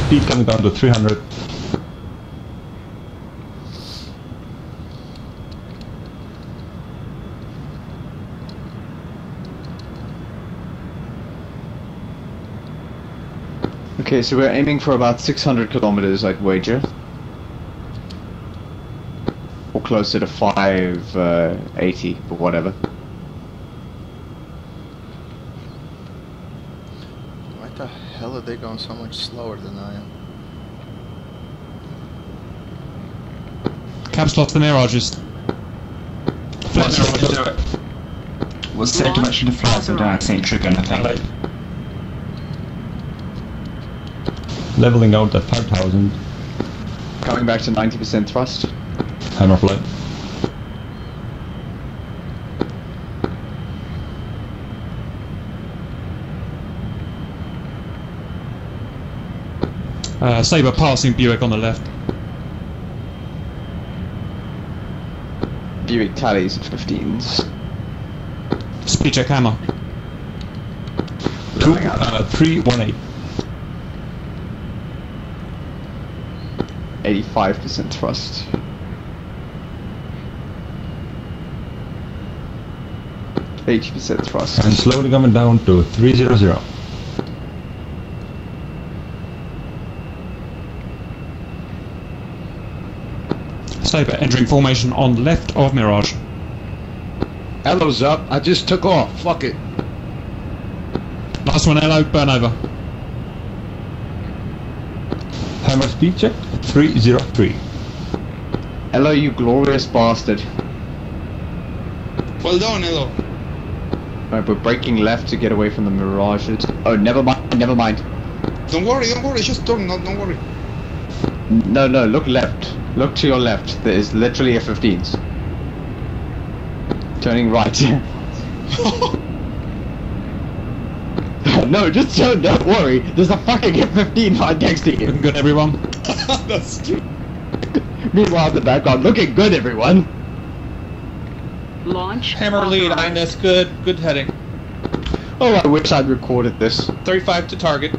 Speaker 11: Speed coming down to 300.
Speaker 9: Okay, so we're aiming for about 600 kilometers, I'd wager. Or closer to 580, but whatever.
Speaker 8: Why the hell are they going so much slower than I am?
Speaker 1: Cab slots the mirages.
Speaker 18: What's the direction to fly so don't accidentally trigger anything?
Speaker 11: Leveling out at 5,000.
Speaker 9: Coming back to 90% thrust.
Speaker 11: Hammer flight.
Speaker 1: Saber passing Buick on the left.
Speaker 9: Buick tallies at 15s.
Speaker 1: Speed check hammer.
Speaker 11: 318.
Speaker 9: 85% thrust. 80% thrust.
Speaker 11: And slowly coming down to 300.
Speaker 1: Saber entering formation on left of Mirage.
Speaker 3: Elo's up. I just took off. Fuck it.
Speaker 1: Last one, Elo, burn over.
Speaker 11: Hammer speed check 303.
Speaker 9: Elo, you glorious bastard.
Speaker 13: Well done, Elo.
Speaker 9: Alright, we're breaking left to get away from the mirages. Oh, never mind, never mind.
Speaker 13: Don't worry, just turn, don't worry.
Speaker 9: No, look left. Look to your left. There is literally a 15s. Turning right. No, just turn, don't worry. There's a fucking F-15 right next to you.
Speaker 1: Looking good, everyone.
Speaker 13: That's true.
Speaker 9: Meanwhile, in the background, looking good, everyone.
Speaker 17: Launch.
Speaker 12: Hammer lead, Ines, good heading.
Speaker 9: Oh, I wish I'd recorded this.
Speaker 12: 35 to target.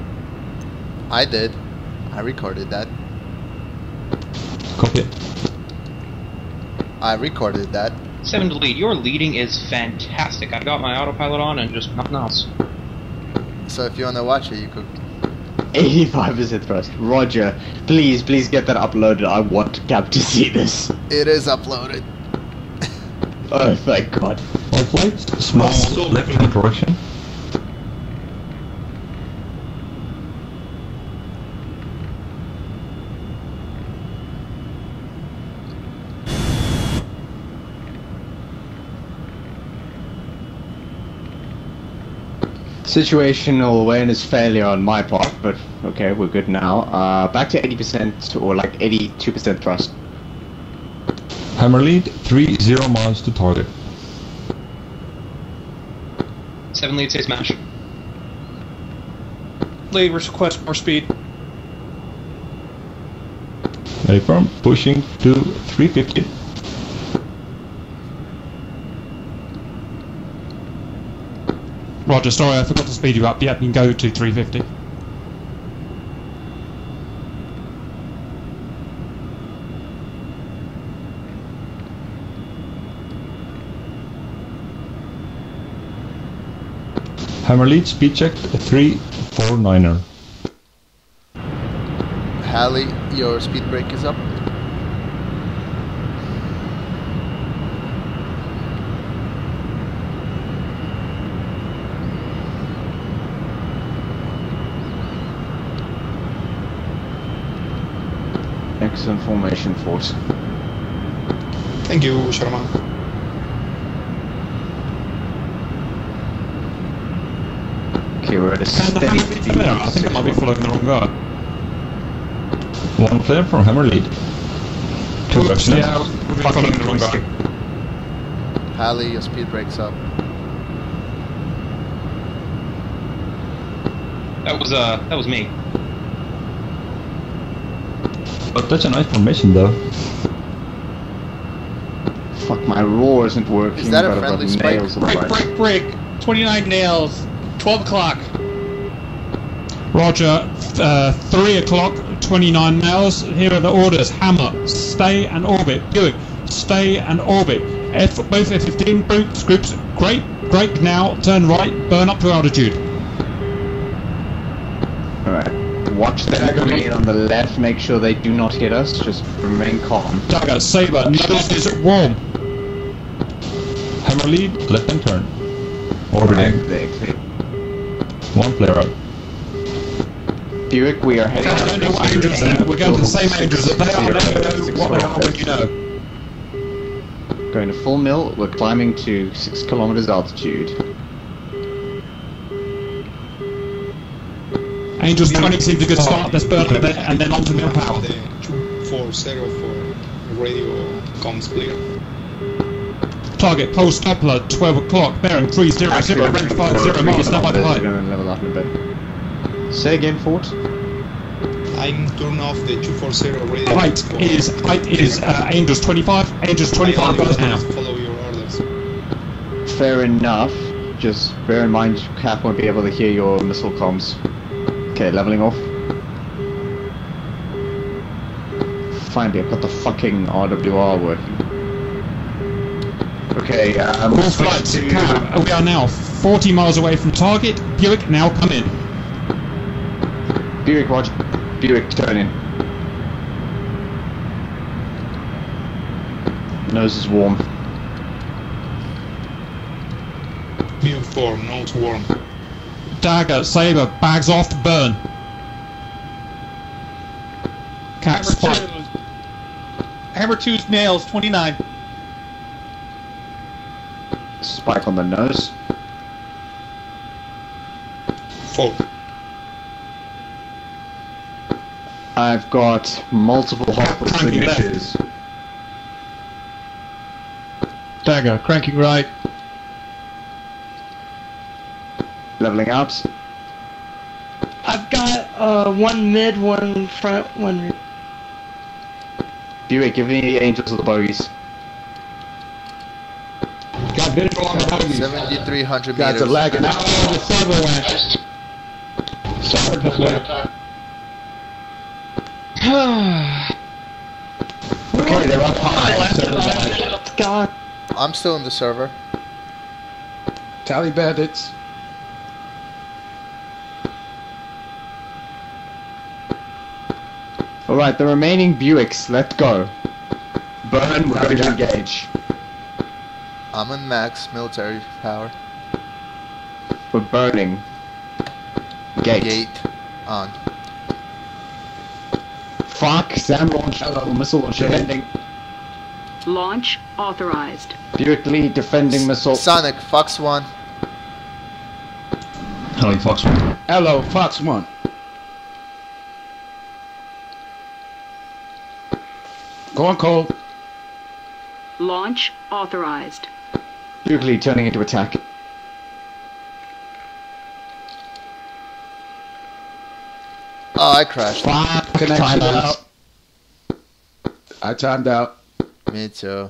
Speaker 8: I did. I recorded that.
Speaker 11: Copy.
Speaker 8: I recorded that.
Speaker 2: 7 to lead. Your leading is fantastic. I got my autopilot on and just nothing else.
Speaker 8: So if you wanna watch it, you could.
Speaker 9: 85% thrust. Roger, please get that uploaded. I want Cap to see this.
Speaker 8: It is uploaded.
Speaker 9: Oh, thank God.
Speaker 11: Flight, small left correction.
Speaker 9: Situational awareness failure on my part, but okay, we're good now. Back to 80% or like 82% thrust.
Speaker 11: Hammer lead 30 miles to target.
Speaker 2: 7 lead, say smash.
Speaker 12: Lead, request more speed.
Speaker 11: Affirm, pushing to 350.
Speaker 1: Roger, sorry, I forgot to speed you up. Yep, you can go to 350.
Speaker 11: Hammer lead, speed check 349er.
Speaker 8: Halley, your speed brake is up.
Speaker 9: Excellent formation, Force.
Speaker 13: Thank you, Sharma.
Speaker 9: Okay, we're at a steady speed.
Speaker 1: I think I might be following the wrong guy.
Speaker 11: One clear from Hammer lead. 2 reps left.
Speaker 1: Yeah, we're following the wrong guy.
Speaker 8: Halley, your speed brake's up.
Speaker 2: That was me.
Speaker 11: But that's a nice formation though.
Speaker 9: Fuck, my roar isn't working.
Speaker 8: Is that a
Speaker 9: but I've got
Speaker 8: friendly spike?
Speaker 9: nails on the right.
Speaker 12: Break. 29 nails. 12 o'clock.
Speaker 1: Roger, 3 o'clock, 29 miles. Here are the orders. Hammer, stay and orbit. Buick, stay and orbit. Both F-15 boots, groups, great, brake now, turn right, burn up to altitude.
Speaker 9: Alright. Watch them coming in on the left, make sure they do not hit us, just remain calm.
Speaker 1: Dagger, Saber, nose is warm.
Speaker 11: Hammer lead, left hand turn. Orbiting. One flare out.
Speaker 9: Buick, we are heading
Speaker 1: We're going to the same angels that they are. What they are when you know.
Speaker 9: Going to full mill, we're climbing to 6 kilometers altitude.
Speaker 1: Angels 20 seems a good start, let's burn a bit and then on to mill power.
Speaker 13: The 240 for radio comms clear.
Speaker 1: Target, pulse Doppler, 12 o'clock, bearing 300, range 50 miles, stand by the height.
Speaker 9: Level up a bit. Say again, Fort.
Speaker 13: I'm turning off the 240 radio.
Speaker 1: Height is Angels 25, Angels 25 miles now.
Speaker 13: Follow your orders.
Speaker 9: Fair enough. Just bear in mind, Cap won't be able to hear your missile comms. Okay, leveling off. Finally, I've got the fucking RWR working. Okay,
Speaker 1: Full flight. Cap, we are now 40 miles away from target. Buick, now come in.
Speaker 9: Buick, watch. Buick, turn in. Nose is warm.
Speaker 13: New form, nose warm.
Speaker 1: Dagger, Saber, bags off, burn. Cap, spike.
Speaker 12: Hammer 2's nails, 29.
Speaker 9: Spike on the nose.
Speaker 13: 4.
Speaker 9: I've got multiple hot signatures.
Speaker 16: Dagger, cranking right.
Speaker 9: Leveling out.
Speaker 19: I've got one mid, one front, one rear.
Speaker 9: Buick, give me the angels of the bogies.
Speaker 16: Got visual on the bogies.
Speaker 8: 7,300
Speaker 16: Guys
Speaker 8: meters.
Speaker 16: are lagging. Now the server went. Server went. Okay, they're up high.
Speaker 19: God.
Speaker 8: I'm still in the server.
Speaker 16: Tally bandits.
Speaker 9: Alright, the remaining Buicks, let's go. Burn, we're going to engage.
Speaker 8: I'm in max military power.
Speaker 9: We're burning. Gate.
Speaker 8: On.
Speaker 9: Fuck, SAM launch, missile launch defending.
Speaker 17: Launch authorized.
Speaker 9: Buick lead defending missile.
Speaker 8: Sonic, Fox 1.
Speaker 14: Hello, Fox 1.
Speaker 16: Hello, Fox 1. Going cold.
Speaker 17: Launch authorized.
Speaker 9: Buick lead turning into attack.
Speaker 8: Oh, I crashed.
Speaker 16: Fuck, connection out. I timed out.
Speaker 8: Me too.